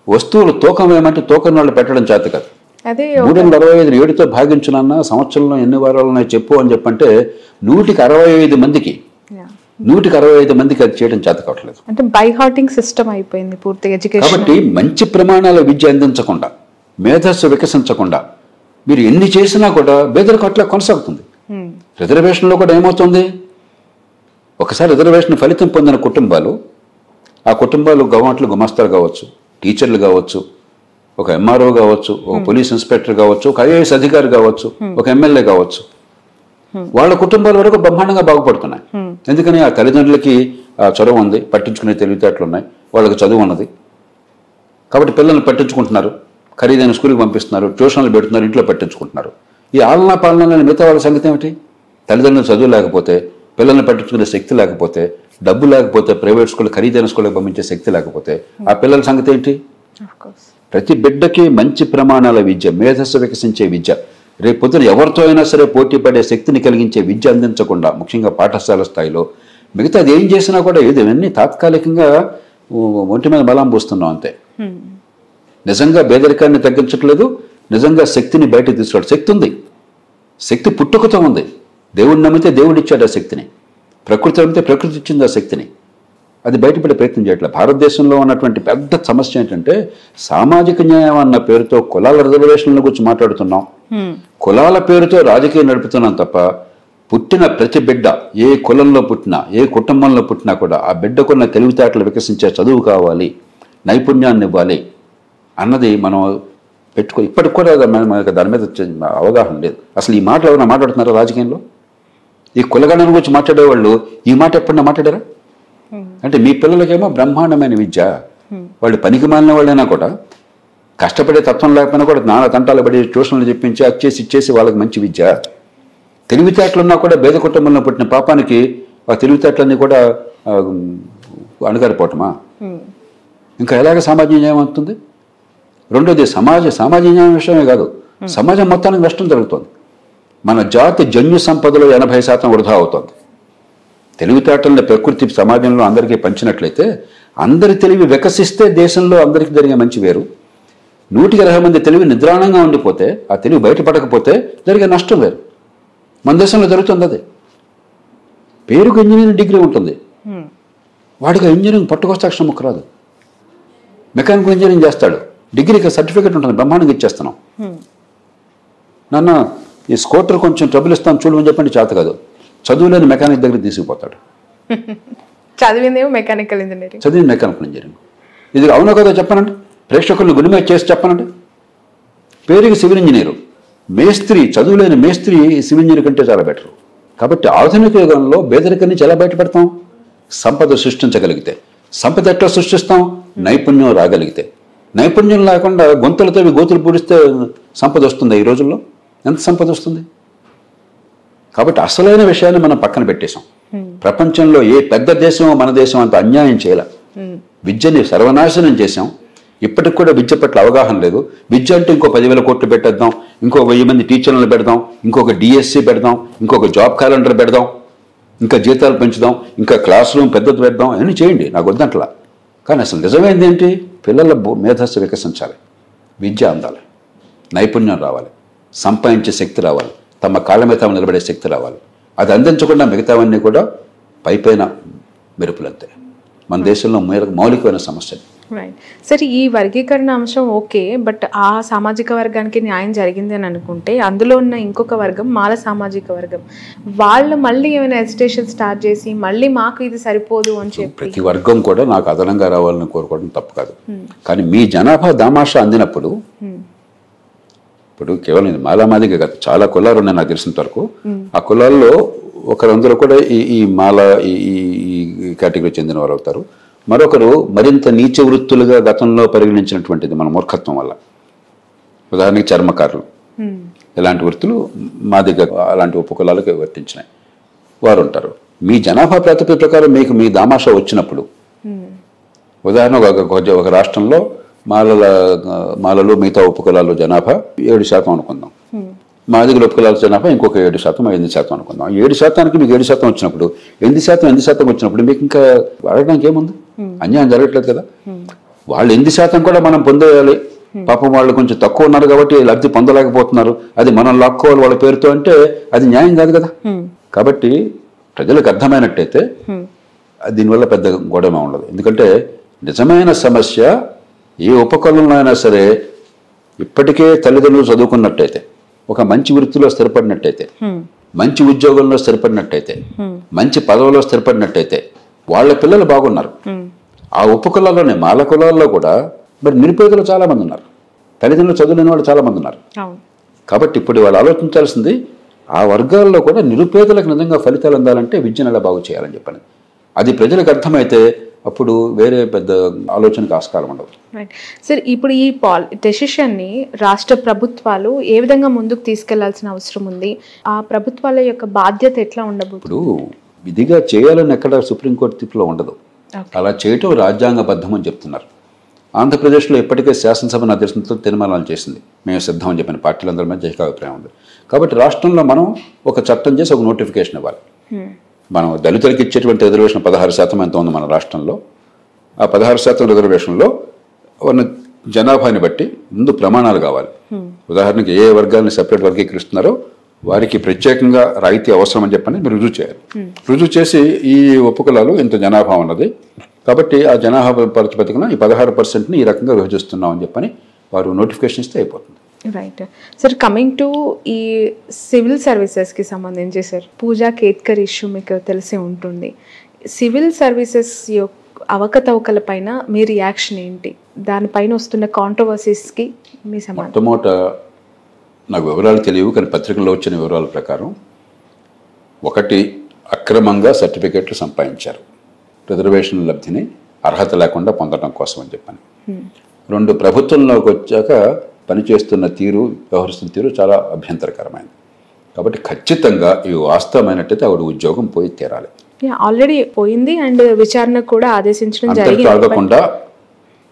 వస్తువులు తూకం వేయమంటే తూకం వాళ్ళు పెట్టడం చేత కాదు. 365 7తో భాగించునన్నా సంవత్సరంలో ఎన్ని వారాలు ఉన్నాయి చెప్పు అని చెప్పంటే 165 మందికి 165 మందికి అది చేయడం చేత కావట్లేదు. అంటే బై హార్టింగ్ సిస్టమ్ అయిపోయింది పూర్తిగా ఎడ్యుకేషన్. కాబట్టి మంచి ప్రమాణాల విద్య అందించకుండా, మేధస్సు వికసించకుండా మీరు ఎన్ని చేసినా కూడా పేదరికం అట్లా కొనసాగుతుంది. రిజర్వేషన్లో కూడా ఏమవుతుంది? ఒకసారి రిజర్వేషన్ ఫలితం పొందిన కుటుంబాలు, ఆ కుటుంబాలు గవర్నమెంట్లు గుమాస్తాలు కావచ్చు, టీచర్లు కావచ్చు, ఒక ఎంఆర్ఓ కావచ్చు, ఒక పోలీస్ ఇన్స్పెక్టర్ కావచ్చు, ఒక ఐఏఎస్ అధికారి కావచ్చు, ఒక ఎమ్మెల్యే కావచ్చు, వాళ్ళ కుటుంబాల వరకు బ్రహ్మాండంగా బాగుపడుతున్నాయి. ఎందుకని ఆ తల్లిదండ్రులకి ఆ చొరవ ఉంది, పట్టించుకునే తెలివితేటలు ఉన్నాయి, వాళ్ళకి చదువు ఉన్నది. కాబట్టి పిల్లల్ని పట్టించుకుంటున్నారు, ఖరీదైన స్కూల్కి పంపిస్తున్నారు, ట్యూషన్లు పెడుతున్నారు, ఇంట్లో పట్టించుకుంటున్నారు. ఈ ఆలనా పాలన మిగతా వాళ్ళ సంగతి ఏమిటి? తల్లిదండ్రులు చదువు లేకపోతే, పిల్లల్ని పట్టించుకునే శక్తి లేకపోతే, డబ్బు లేకపోతే, ప్రైవేట్ స్కూల్ ఖరీదైన స్కూల్కి పంపించే శక్తి లేకపోతే ఆ పిల్లల సంగతి ఏంటి? ప్రతి బిడ్డకి మంచి ప్రమాణాల విద్య, మేధస్సు వికసించే విద్య, రేపు పొద్దున ఎవరితో అయినా సరే పోటీ పడే శక్తిని కలిగించే విద్య అందించకుండా, ముఖ్యంగా పాఠశాల స్థాయిలో, మిగతా అది ఏం చేసినా కూడా ఇవన్నీ తాత్కాలికంగా ఒంటి మీద బలం పూస్తున్నాం అంతే. నిజంగా పేదరికాన్ని తగ్గించట్లేదు, నిజంగా శక్తిని బయటకు తీసుకురాడు. శక్తి ఉంది, శక్తి పుట్టుకతో ఉంది. దేవుడిని నమ్మితే దేవుడు ఇచ్చాడు ఆ శక్తిని, ప్రకృతి నమ్మితే ప్రకృతి ఇచ్చింది ఆ శక్తిని. అది బయటపడే ప్రయత్నం చేయట్లేదు. భారతదేశంలో ఉన్నటువంటి పెద్ద సమస్య ఏంటంటే సామాజిక న్యాయం అన్న పేరుతో కులాల రిజర్వేషన్ల గురించి మాట్లాడుతున్నాం, కులాల పేరుతో రాజకీయం నడుపుతున్నాం తప్ప పుట్టిన ప్రతి బిడ్డ ఏ కులంలో పుట్టినా, ఏ కుటుంబంలో పుట్టినా కూడా ఆ బిడ్డకున్న తెలివితేటలు వికసించే చదువు కావాలి, నైపుణ్యాన్ని ఇవ్వాలి అన్నది మనం ఇప్పటికి కూడా మనకు దాని మీద అవగాహన లేదు. అసలు ఈ మాటలు ఎవరైనా మాట్లాడుతున్నారా రాజకీయంలో? ఈ కులగణన గురించి మాట్లాడేవాళ్ళు ఈ మాట ఎప్పుడన్నా మాట్లాడారా? అంటే మీ పిల్లలకేమో బ్రహ్మాండమైన విద్య, వాళ్ళు పనికి మాలిన వాళ్ళైనా కూడా, కష్టపడే తత్వం లేకపోయినా కూడా నానా తంటాలు పడి ట్యూషన్లు చెప్పించి అచ్చేసి ఇచ్చేసి వాళ్ళకి మంచి విద్య. తెలివితేటలున్నా కూడా పేద కుటుంబంలో పుట్టిన పాపానికి ఆ తెలివితేటలన్నీ కూడా అణగారిపోవటమా? ఇంకా ఎలాగ సామాజిక న్యాయం అవుతుంది? రెండోది సామాజిక న్యాయం విషయమే కాదు, సమాజం మొత్తానికి నష్టం జరుగుతుంది. మన జాతి జన్యు సంపదలో 80% వృధా అవుతుంది. తెలివితేటలను ప్రకృతి సమాజంలో అందరికీ పంచినట్లయితే, అందరి తెలివి వికసిస్తే దేశంలో అందరికీ జరిగే మంచి వేరు. 120 మంది తెలివి నిద్రాణంగా ఉండిపోతే, ఆ తెలివి బయటపడకపోతే జరిగే నష్టం వేరు. మన దేశంలో జరుగుతుంది అదే. పేరుకు ఇంజనీరింగ్ డిగ్రీ ఉంటుంది, వాడికి ఇంజనీరింగ్ పట్టుకొస్తే అక్షరం ముక్క రాదు. మెకానికల్ ఇంజనీరింగ్ చేస్తాడు, డిగ్రీకి సర్టిఫికేట్ ఉంటుంది, బ్రహ్మాండంగా ఇచ్చేస్తున్నాం. నాన్న ఈ స్కూటర్ కొంచెం ట్రబుల్ ఇస్తాను చూడమని చెప్పండి, చేత కాదు, చదువులేని మెకానిక్ దగ్గర తీసుకుపోతాడు. చదివిందేమో మెకానికల్ ఇంజనీరింగ్, చదివింది మెకానికల్ ఇంజనీరింగ్. ఇది అవునో కదా చెప్పనండి, ప్రేక్షకులను గుడిమే చేసి చెప్పనండి. పేరుకి సివిల్ ఇంజనీరు, మేస్త్రి, చదువులేని మేస్త్రి సివిల్ ఇంజనీర్ కంటే చాలా బెటర్. కాబట్టి ఆధునిక యుగంలో పేదరికం నుంచి ఎలా బయటపడతాం? సంపద సృష్టించగలిగితే. సంపద ఎట్లా సృష్టిస్తాం? నైపుణ్యం రాగలిగితే. నైపుణ్యం లేకుండా గొంతులతో గోతులు పూడిస్తే సంపద వస్తుంది? ఈ రోజుల్లో ఎంత సంపద వస్తుంది? కాబట్టి అసలైన విషయాన్ని మనం పక్కన పెట్టేశాం. ప్రపంచంలో ఏ పెద్ద దేశమో మన దేశం అంత అన్యాయం చేయాల. విద్యని సర్వనాశనం చేశాం. ఇప్పటికి కూడా విద్య పట్ల అవగాహన లేదు. విద్య అంటే ఇంకో 10,000 కోట్లు పెట్టేద్దాం, ఇంకో 1000 మంది టీచర్లను పెడదాం, ఇంకొక డిఎస్సి పెడదాం, ఇంకొక జాబ్ క్యాలెండర్ పెడదాం, ఇంకా జీతాలు పెంచుదాం, ఇంకా క్లాస్ రూమ్ పెద్దది పెడదాం, అన్నీ చేయండి, నాకు వద్దంట్లా. కానీ అసలు నిజమైంది ఏంటి? పిల్లల మేధస్సు వికసించాలి, విద్య అందాలి, నైపుణ్యం రావాలి, సంపాదించే శక్తి రావాలి, తమ కాళ్ళ మీద తాము నిలబడే శక్తి రావాలి. అది అందించకుండా మిగతావన్నీ కూడా పైపైన మెరుపులంతే. మన దేశంలో మౌలికమైన సమస్య. రైట్ సరే, ఈ వర్గీకరణ అంశం ఓకే, బట్ ఆ సామాజిక వర్గానికి న్యాయం జరిగింది అని అనుకుంటే అందులో ఉన్న ఇంకొక వర్గం మాల సామాజిక వర్గం, వాళ్ళు మళ్ళీ ఏమైనా ఎజిటేషన్ స్టార్ట్ చేసి మళ్ళీ మాకు ఇది సరిపోదు అని చెప్పి ప్రతి వర్గం కూడా నాకు అదనంగా రావాలని కోరుకోవడం తప్పు కాదు. కానీ మీ జనాభా దామాషా అందినప్పుడు, ఇప్పుడు కేవలం ఇది మాలామాదిగా కాదు, చాలా కులాలు ఉన్నాయి నాకు తెలిసినంత వరకు. ఆ కులాల్లో ఒకరందరూ కూడా ఈ మాల ఈ కేటగిరీ చెందిన వారు అవుతారు. మరొకరు మరింత నీచ వృత్తులుగా గతంలో పరిగణించినటువంటిది మన మూర్ఖత్వం వల్ల. ఉదాహరణకి చర్మకారులు, ఇలాంటి వృత్తులు మా దగ్గర అలాంటి ఉపకులాలకు వర్తించినాయి వారు ఉంటారు. మీ జనాభా ప్రాతిపదిక ప్రకారం మీకు మీ దామాషా వచ్చినప్పుడు, ఉదాహరణ ఒక రాష్ట్రంలో మాలలు మిగతా ఉపకులాలు జనాభా 7% అనుకుందాం, మా దగ్గర ఉపకులాల జనాభా ఇంకొక 7%, 8% అనుకుందాం. 7%కి మీకు 7% వచ్చినప్పుడు, 8% వచ్చినప్పుడు మీకు ఇంకా అడగడానికి ఏముంది? అన్యాయం జరగట్లేదు కదా. వాళ్ళు 8% కూడా మనం పొందేయాలి. పాపం వాళ్ళు కొంచెం తక్కువ ఉన్నారు కాబట్టి లబ్ధి పొందలేకపోతున్నారు, అది మనం లాక్కోవాలి వాళ్ళ పేరుతో అంటే అది న్యాయం కాదు కదా. కాబట్టి ప్రజలకు అర్థమైనట్టయితే దీనివల్ల పెద్ద గొడవ ఉండదు. ఎందుకంటే నిజమైన సమస్య ఏ ఉపకులంలో అయినా సరే ఇప్పటికే తల్లిదండ్రులు చదువుకున్నట్టయితే, ఒక మంచి వృత్తిలో స్థిరపడినట్టయితే, మంచి ఉద్యోగంలో స్థిరపడినట్టయితే, మంచి పదవిలో స్థిరపడినట్టయితే వాళ్ళ పిల్లలు బాగున్నారు. ఆ ఉపకులాల్లోనే మాల కులాల్లో కూడా మరి నిరుపేదలు చాలా మంది ఉన్నారు, తల్లిదండ్రులు చదువులేని వాళ్ళు చాలా మంది ఉన్నారు. కాబట్టి ఇప్పుడు వాళ్ళు ఆలోచించాల్సింది ఆ వర్గాల్లో కూడా నిరుపేదలకు నిజంగా ఫలితాలు అందాలంటే విద్యను ఎలా బాగు చేయాలని చెప్పని. అది ప్రజలకు అర్థమైతే అప్పుడు వేరే పెద్ద ఆలోచనకు ఆస్కారం ఉండదు. రైట్ సార్, ఇప్పుడు ఈ డెసిషన్ని రాష్ట్ర ప్రభుత్వాలు ఏ విధంగా ముందుకు తీసుకెళ్లాల్సిన అవసరం ఉంది? ఆ ప్రభుత్వాల యొక్క బాధ్యత ఎట్లా ఉండబోతుంది? ఇప్పుడు విధిగా చేయాలని ఎక్కడ సుప్రీంకోర్టు తీర్పులో ఉండదు. అలా చేయటం రాజ్యాంగబద్ధం అని చెప్తున్నారు. ఆంధ్రప్రదేశ్లో ఇప్పటికే శాసనసభ నా దర్శనంతో తీర్మానాలు చేసింది, మేము సిద్ధం అని చెప్పిన పార్టీలందరి మధ్య ఏకాభిప్రాయం ఉంది. కాబట్టి రాష్ట్రంలో మనం ఒక చట్టం చేసి ఒక నోటిఫికేషన్ ఇవ్వాలి. మనం దళితులకు ఇచ్చేటువంటి రిజర్వేషన్ 16% ఎంత ఉంది మన రాష్ట్రంలో. ఆ 16% రిజర్వేషన్లో ఉన్న జనాభాని బట్టి ముందు ప్రమాణాలు కావాలి. ఉదాహరణకి ఏ వర్గాన్ని సెపరేట్ వర్గీకరిస్తున్నారో వారికి ప్రత్యేకంగా రాయితీ అవసరం అని చెప్పని మీరు రుజువు చేయాలి. రుజువు చేసి ఈ ఉపకులాలు ఇంత జనాభా ఉన్నది కాబట్టి ఆ జనాభా ప్రాతిపదికన ఈ 16%ని ఈ రకంగా విభజిస్తున్నాం అని చెప్పని వారు నోటిఫికేషన్ ఇస్తే అయిపోతుంది. రైట్ సార్, కమింగ్ టు ఈ సివిల్ సర్వీసెస్కి సంబంధించి సార్, పూజా కేత్కర్ ఇష్యూ మీకు తెలిసి ఉంటుంది. సివిల్ సర్వీసెస్ యొక్క అవకతవకల పైన మీ రియాక్షన్ ఏంటి? దానిపైన వస్తున్న కాంట్రవర్సీస్కి మీ సమాధానం. మొట్టమొదట నాకు వివరాలు తెలియవు, కానీ పత్రికల్లో వచ్చిన వివరాల ప్రకారం ఒకటి, అక్రమంగా సర్టిఫికేట్లు సంపాదించారు రిజర్వేషన్ లబ్ధిని అర్హత లేకుండా పొందడం కోసం అని చెప్పని. 2, ప్రభుత్వంలోకి వచ్చాక పనిచేస్తున్న తీరు, వ్యవహరిస్తున్న తీరు చాలా అభ్యంతరకరమైనది. కాబట్టి ఖచ్చితంగా ఇవి వాస్తవమైనట్టయితే ఆవిడ ఉద్యోగం పోయి తీరాలి. ఆల్రెడీ పోయింది అండ్ విచారణ కూడా ఆదేశించడం జరిగింది. కాకుండా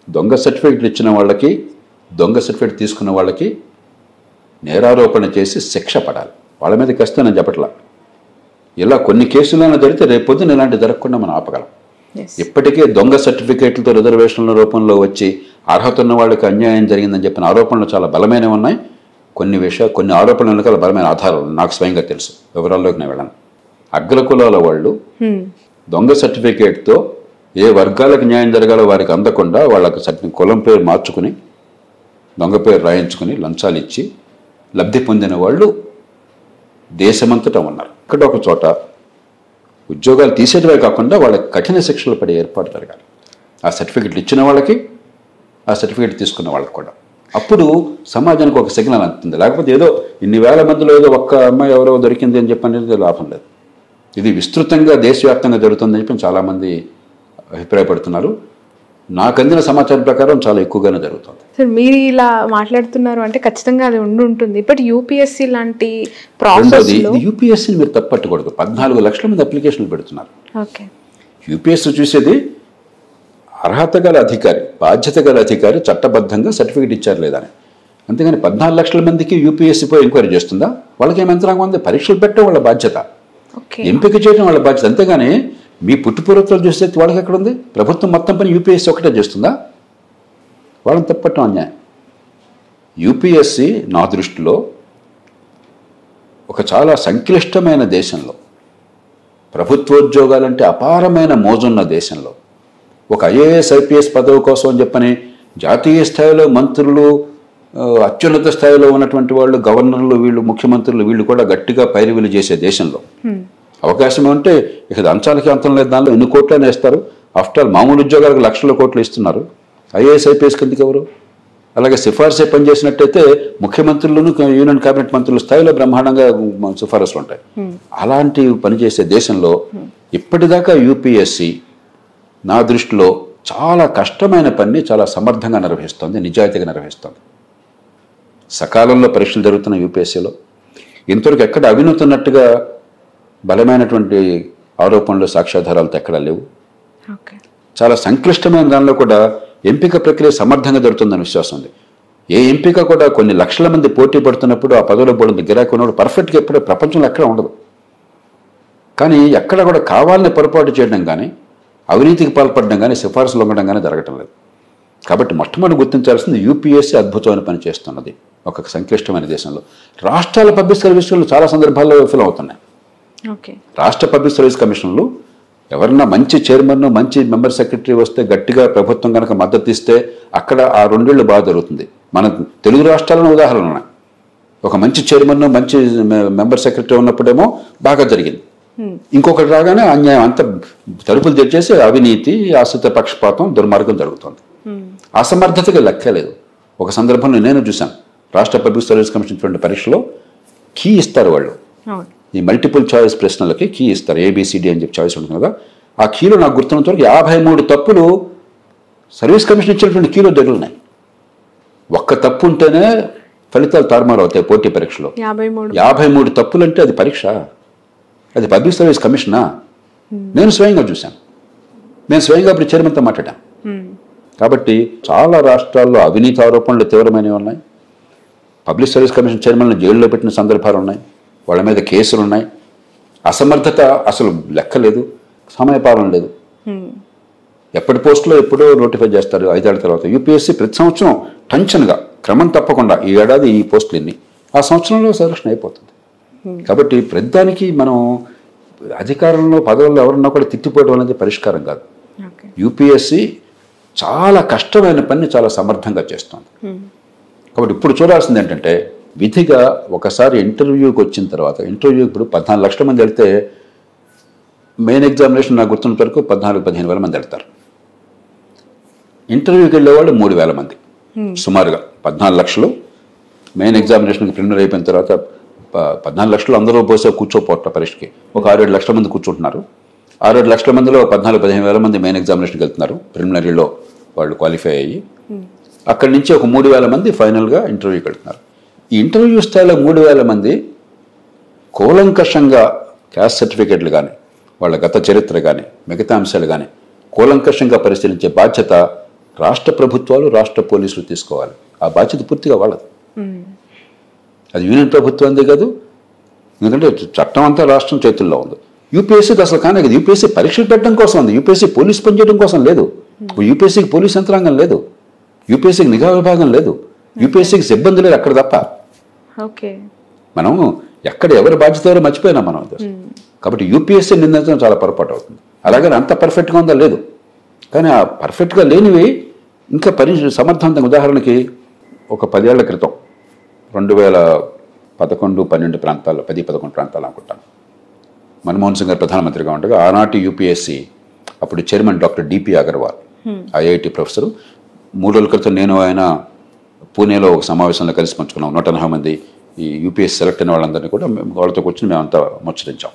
దొంగ సర్టిఫికేట్లు ఇచ్చిన వాళ్ళకి, దొంగ సర్టిఫికేట్ తీసుకున్న వాళ్ళకి నేరారోపణ చేసి శిక్ష పడాలి. వాళ్ళ మీద కష్టం నేను చెప్పట్లా. ఇలా కొన్ని కేసులైనా జరిగితే రేపొద్దున ఇలాంటి జరగకుండా మనం ఆపగలం. ఇప్పటికే దొంగ సర్టిఫికేట్లతో రిజర్వేషన్ల రూపంలో వచ్చి అర్హత ఉన్న వాళ్ళకి అన్యాయం జరిగిందని చెప్పిన ఆరోపణలు చాలా బలమైనవి ఉన్నాయి. కొన్ని ఆరోపణల వెనకాల బలమైన ఆధారాలు నాకు స్వయంగా తెలుసు, వివరాల్లోకి నేను వెళ్ళాను. అగ్రకులాల వాళ్ళు దొంగ సర్టిఫికేట్తో ఏ వర్గాలకు న్యాయం జరగాలో వారికి అందకుండా వాళ్ళకి సర్టిన కులం పేరు మార్చుకుని దొంగ పేరు రాయించుకుని లంచాలు ఇచ్చి లబ్ధి పొందిన వాళ్ళు దేశమంతటా ఉన్నారు. ఇక్కడ ఒక చోట ఉద్యోగాలు తీసేటవే కాకుండా వాళ్ళకి కఠిన శిక్షలు పడే ఏర్పాటు జరగాలి. ఆ సర్టిఫికెట్లు ఇచ్చిన వాళ్ళకి, ఆ సర్టిఫికెట్ తీసుకున్న వాళ్ళకి కూడా. అప్పుడు సమాజానికి ఒక సిగ్నల్ అందుతుంది. లేకపోతే ఏదో ఇన్ని వేల మందిలో ఏదో ఒక్క అమ్మాయి ఎవరో దొరికింది అని చెప్పనేది లాభం లేదు. ఇది విస్తృతంగా దేశవ్యాప్తంగా జరుగుతుందని చెప్పి చాలామంది అభిప్రాయపడుతున్నారు. నాకు అందిన సమాచారం ప్రకారం చాలా ఎక్కువగానే జరుగుతుంది. సార్ మీరు ఇలా మాట్లాడుతున్నారు అంటే ఖచ్చితంగా అది ఉంటుంది. బట్ యూపీఎస్సీ లాంటి ప్రాసెస్ యూపీఎస్సీని మీరు తప్పట్టకూడదు. 14 లక్షల మంది అప్లికేషన్లు పెడుతున్నారు. ఓకే, యూపీఎస్సీ చూసేది అర్హత గల అధికారి, బాధ్యత గల అధికారి చట్టబద్ధంగా సర్టిఫికేట్ ఇచ్చారు లేదా అని. అంతేగాని 14 లక్షల మందికి యూపీఎస్సీ పోయి ఎంక్వైరీ చేస్తుందా? వాళ్ళకి ఏం యంత్రాంగం ఉంది? పరీక్షలు పెట్టడం వాళ్ళ బాధ్యత, ఎంపిక చేయడం వాళ్ళ బాధ్యత. అంతేగాని మీ పుట్టుపూర్వతలు చూస్తే వాళ్ళకి ఎక్కడ ఉంది? ప్రభుత్వం మొత్తం పని యూపీఎస్సీ ఒకటే చేస్తుందా? వాళ్ళని తప్పట్టడం అన్యాయం. యూపీఎస్సీ నా దృష్టిలో ఒక చాలా సంక్లిష్టమైన దేశంలో, ప్రభుత్వోద్యోగాలంటే అపారమైన మోజున్న దేశంలో, ఒక ఐఏఎస్ ఐపీఎస్ పదవి కోసం అని చెప్పని జాతీయ స్థాయిలో మంత్రులు, అత్యున్నత స్థాయిలో ఉన్నటువంటి వాళ్ళు, గవర్నర్లు, వీళ్ళు ముఖ్యమంత్రులు, వీళ్ళు కూడా గట్టిగా పైరువిలు చేసే దేశంలో అవకాశం ఉంటే ఇక అంచాలకి అంతం లేదు. దానిలో ఎన్ని కోట్లనే వేస్తారు. ఆఫ్టర్ ఆల్ మామూలు ఉద్యోగాలకు లక్షల కోట్లు ఇస్తున్నారు. ఐఏఎస్ ఐపీఎస్ కిందకి ఎవరు? అలాగే సిఫార్సు పనిచేసినట్టయితే ముఖ్యమంత్రులను, యూనియన్ కేబినెట్ మంత్రుల స్థాయిలో బ్రహ్మాండంగా సిఫారసులు ఉంటాయి. అలాంటి పనిచేసే దేశంలో ఇప్పటిదాకా యూపీఎస్సీ నా దృష్టిలో చాలా కష్టమైన పని చాలా సమర్థంగా నిర్వహిస్తోంది, నిజాయితీగా నిర్వహిస్తోంది. సకాలంలో పరీక్షలు జరుగుతున్న యూపీఎస్సీలో ఇంతవరకు ఎక్కడ అవినీతి ఉన్నట్టుగా బలమైనటువంటి ఆరోపణలు, సాక్ష్యాధారాలతో ఎక్కడా లేవు. చాలా సంక్లిష్టమైన దానిలో కూడా ఎంపిక ప్రక్రియ సమర్థంగా జరుగుతుందని విశ్వాసం ఉంది. ఏ ఎంపిక కూడా కొన్ని లక్షల మంది పోటీ పడుతున్నప్పుడు ఆ పదవుల బోర్డు గిరాకీ ఉన్నప్పుడు పర్ఫెక్ట్గా ఎప్పుడూ ప్రపంచంలో ఎక్కడ ఉండదు. కానీ ఎక్కడ కూడా కావాలని పొరపాటు చేయడం కానీ, అవినీతికి పాల్పడడం కానీ, సిఫార్సులు ఉండడం కానీ జరగటం లేదు. కాబట్టి మొట్టమొదటి గుర్తించాల్సింది యూపీఎస్సీ అద్భుతమైన పని చేస్తున్నది ఒక సంక్లిష్టమైన దేశంలో. రాష్ట్రాల పబ్లిక్ సర్వీసులు చాలా సందర్భాల్లో విఫలం అవుతున్నాయి. రాష్ట్ర పబ్లిక్ సర్వీస్ కమిషన్లు ఎవరన్నా మంచి చైర్మన్, మంచి మెంబర్ సెక్రటరీ వస్తే, గట్టిగా ప్రభుత్వం కనుక మద్దతు ఇస్తే అక్కడ ఆ 2 ఏళ్ళు బాగా జరుగుతుంది. మన తెలుగు రాష్ట్రాలను ఉదాహరణ ఉన్నాయి. ఒక మంచి చైర్మన్, మంచి మెంబర్ సెక్రటరీ ఉన్నప్పుడేమో బాగా జరిగింది. ఇంకొకటి రాగానే అన్యాయం అంత తలుపులు తెచ్చేసి అవినీతి, ఆశ్రిత పక్షపాతం, దుర్మార్గం జరుగుతుంది. అసమర్థతగా లెక్కలేదు. ఒక సందర్భంలో నేను చూశాను, రాష్ట్ర పబ్లిక్ సర్వీస్ కమిషన్ పరీక్షలో కీ ఇస్తారు వాళ్ళు. ఈ మల్టిపుల్ చాయిస్ ప్రశ్నలకి కీ ఇస్తారు, ఏబిసిడి అని చెప్పి చాయిస్ ఉంటుంది కదా. ఆ కీలో నాకు గుర్తున్నంత వరకు 53 తప్పులు సర్వీస్ కమిషన్ ఇచ్చినటువంటి కీలో జరుగుతున్నాయి. ఒక్క తప్పు ఉంటేనే ఫలితాలు తారుమారు అవుతాయి పోటీ పరీక్షలో. 53 తప్పులు అంటే అది పరీక్ష, అది పబ్లిక్ సర్వీస్ కమిషనా? నేను స్వయంగా చూశాను. నేను స్వయంగా అప్పుడు చైర్మన్తో మాట్లాడాను. కాబట్టి చాలా రాష్ట్రాల్లో అవినీతి ఆరోపణలు తీవ్రమైనవి ఉన్నాయి. పబ్లిక్ సర్వీస్ కమిషన్ చైర్మన్లు జైల్లో పెట్టిన సందర్భాలు ఉన్నాయి. వాళ్ళ మీద కేసులు ఉన్నాయి. అసమర్థత అసలు లెక్కలేదు, సమయపాలన లేదు. ఎప్పటి పోస్టులో ఎప్పుడో నోటిఫై చేస్తారు 5 ఏళ్ల తర్వాత. యూపీఎస్సీ ప్రతి సంవత్సరం టెన్షన్గా క్రమం తప్పకుండా ఈ ఏడాది ఈ పోస్టులు ఎన్ని, ఆ సంవత్సరంలో సెలక్షన్ అయిపోతుంది. కాబట్టి ప్రతిదానికి మనం అధికారంలో పదవుల్లో ఎవరన్నా కూడా తిట్టిపోవడం అనేది పరిష్కారం కాదు. యూపీఎస్సీ చాలా కష్టమైన పని చాలా సమర్థంగా చేస్తుంది. కాబట్టి ఇప్పుడు చూడాల్సింది ఏంటంటే, విధిగా ఒకసారి ఇంటర్వ్యూకి వచ్చిన తర్వాత, ఇంటర్వ్యూ ఇప్పుడు 14 లక్షల మంది వెళ్తే మెయిన్ ఎగ్జామినేషన్ నాకు గుర్తున్నంత వరకు 14-15 వేల మంది వెళ్తారు. ఇంటర్వ్యూకి వెళ్ళేవాళ్ళు 3,000 మంది సుమారుగా. 14 లక్షలు మెయిన్ ఎగ్జామినేషన్కి ప్రిలిమినరీ అయిపోయిన తర్వాత 14 లక్షలు అందరూ పోసే కూర్చోపోట్ల పరీక్షకి ఒక 6-7 లక్షల మంది కూర్చుంటున్నారు. 6-7 లక్షల మందిలో 14-15 వేల మంది మెయిన్ ఎగ్జామినేషన్కి వెళ్తున్నారు. ప్రిలిమినరీలో వాళ్ళు క్వాలిఫై అయ్యి అక్కడి నుంచి ఒక 3,000 మంది ఫైనల్గా ఇంటర్వ్యూకి వెళ్తున్నారు. ఈ ఇంటర్వ్యూ స్థాయిలో 3,000 మంది కూలంకషంగా క్యాస్ట్ సర్టిఫికేట్లు కానీ, వాళ్ళ గత చరిత్ర కానీ, మిగతా అంశాలు కానీ కూలంకషంగా పరిశీలించే బాధ్యత రాష్ట్ర ప్రభుత్వాలు, రాష్ట్ర పోలీసులు తీసుకోవాలి. ఆ బాధ్యత పూర్తిగా వాళ్ళది. అది యూనియన్ ప్రభుత్వందే కాదు, ఎందుకంటే చట్టం అంతా రాష్ట్రం చేతుల్లో ఉంది. యూపీఎస్సీకి అసలు కానీ కదా, యూపీఎస్సీ పరీక్షలు పెట్టడం కోసం ఉంది. యూపీఎస్సీ పోలీసు పనిచేయడం కోసం లేదు. యూపీఎస్సీకి పోలీస్ యంత్రాంగం లేదు, యూపీఎస్సీకి నిఘా విభాగం లేదు, యూపీఎస్సీకి సిబ్బంది లేదు అక్కడ తప్ప. మనం ఎక్కడ ఎవరి బాధ్యత ఎవరో మర్చిపోయినాం మనం. కాబట్టి యూపీఎస్సీ నిందించడం చాలా పొరపాటు అవుతుంది. అలాగే అంత పర్ఫెక్ట్గా ఉందా? లేదు. కానీ ఆ పర్ఫెక్ట్గా లేనివి ఇంకా సమర్థవంతంగా, ఉదాహరణకి ఒక 10 ఏళ్ల క్రితం 2011-12 ప్రాంతాల్లో 10-11 ప్రాంతాలు అనుకుంటాను, మన్మోహన్ సింగ్ గారు ప్రధానమంత్రిగా ఉండగా ఆనాటి యూపీఎస్సీ అప్పుడు chairman doctor DP Agarwal IIT professor, 3 రోజుల క్రితం నేను ఆయన పూణేలో ఒక సమావేశంలో కలిసి పంచుకున్నాం. 180 మంది ఈ యూపీఎస్సీ సెలెక్ట్ అయిన వాళ్ళందరినీ కూడా వాళ్ళతో కూర్చొని మేమంతా ముచ్చరించాం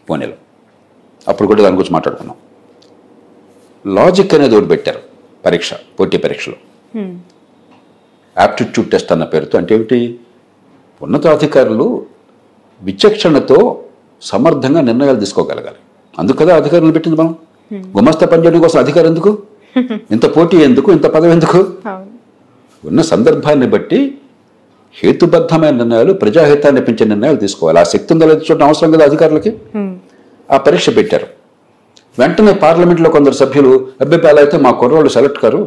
పూణేలో. అప్పుడు కూడా దాని గురించి మాట్లాడుకున్నాం. లాజిక్ అనేది ఒకటి పెట్టారు పరీక్ష, పోటీ పరీక్షలో, యాప్టిట్యూడ్ టెస్ట్ అన్న పేరుతో. అంటే ఏమిటి, ఉన్నతాధికారులు విచక్షణతో సమర్థంగా నిర్ణయాలు తీసుకోగలగాలి. అందుకు కదా అధికారులు పెట్టింది మనం. గుమస్తా పనిచేయడం కోసం అధికారం ఎందుకు, ఇంత పోటీ ఎందుకు, ఇంత పదవి ఎందుకు? ఉన్న సందర్భాన్ని బట్టి హేతుబద్ధమైన నిర్ణయాలు, ప్రజాహితాన్ని పెంచే నిర్ణయాలు తీసుకోవాలి. ఆ శక్తి ఉందా లేదా చూడడం అవసరం కదా అధికారులకి. ఆ పరీక్ష పెట్టారు. వెంటనే పార్లమెంట్లో కొందరు సభ్యులు అభ్యర్థాలు అయితే మా కుర్రోళ్ళు సెలెక్ట్ కారు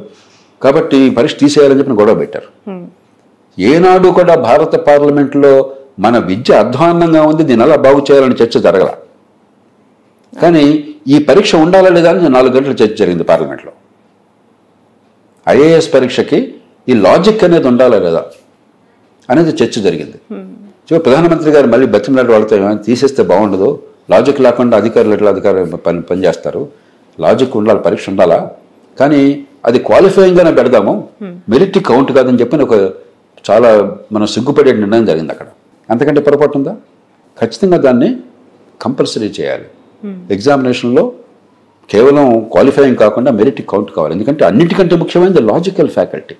కాబట్టి ఈ పరీక్ష తీసేయాలని చెప్పిన గొడవ పెట్టారు. ఏనాడు కూడా భారత పార్లమెంట్లో మన విద్య అధ్వాన్నంగా ఉంది, దీని ఎలా బాగు చేయాలని చర్చ జరగల. కానీ ఈ పరీక్ష ఉండాలా లేదా అని 4 గంటల చర్చ జరిగింది పార్లమెంట్లో. ఐఏఎస్ పరీక్షకి ఈ లాజిక్ అనేది ఉండాలా లేదా అనేది చర్చ జరిగింది. సో ప్రధానమంత్రి గారు మళ్ళీ బతిమలాడి వాళ్ళతో తీసేస్తే బాగుండదు, లాజిక్ లేకుండా అధికారులు ఎట్లా పనిచేస్తారు, లాజిక్ ఉండాలి, పరీక్ష ఉండాలా, కానీ అది క్వాలిఫైయింగ్గానే పెడదాము, మెరిట్ కౌంట్ కాదని చెప్పి ఒక చాలా మనం సిగ్గుపడే నిర్ణయం జరిగింది అక్కడ. అంతకంటే పొరపాటు ఉందా? ఖచ్చితంగా దాన్ని కంపల్సరీ చేయాలి. ఎగ్జామినేషన్లో కేవలం క్వాలిఫైయింగ్ కాకుండా మెరిట్ కౌంట్ కావాలి. ఎందుకంటే అన్నిటికంటే ముఖ్యమైనది లాజికల్ ఫ్యాకల్టీ,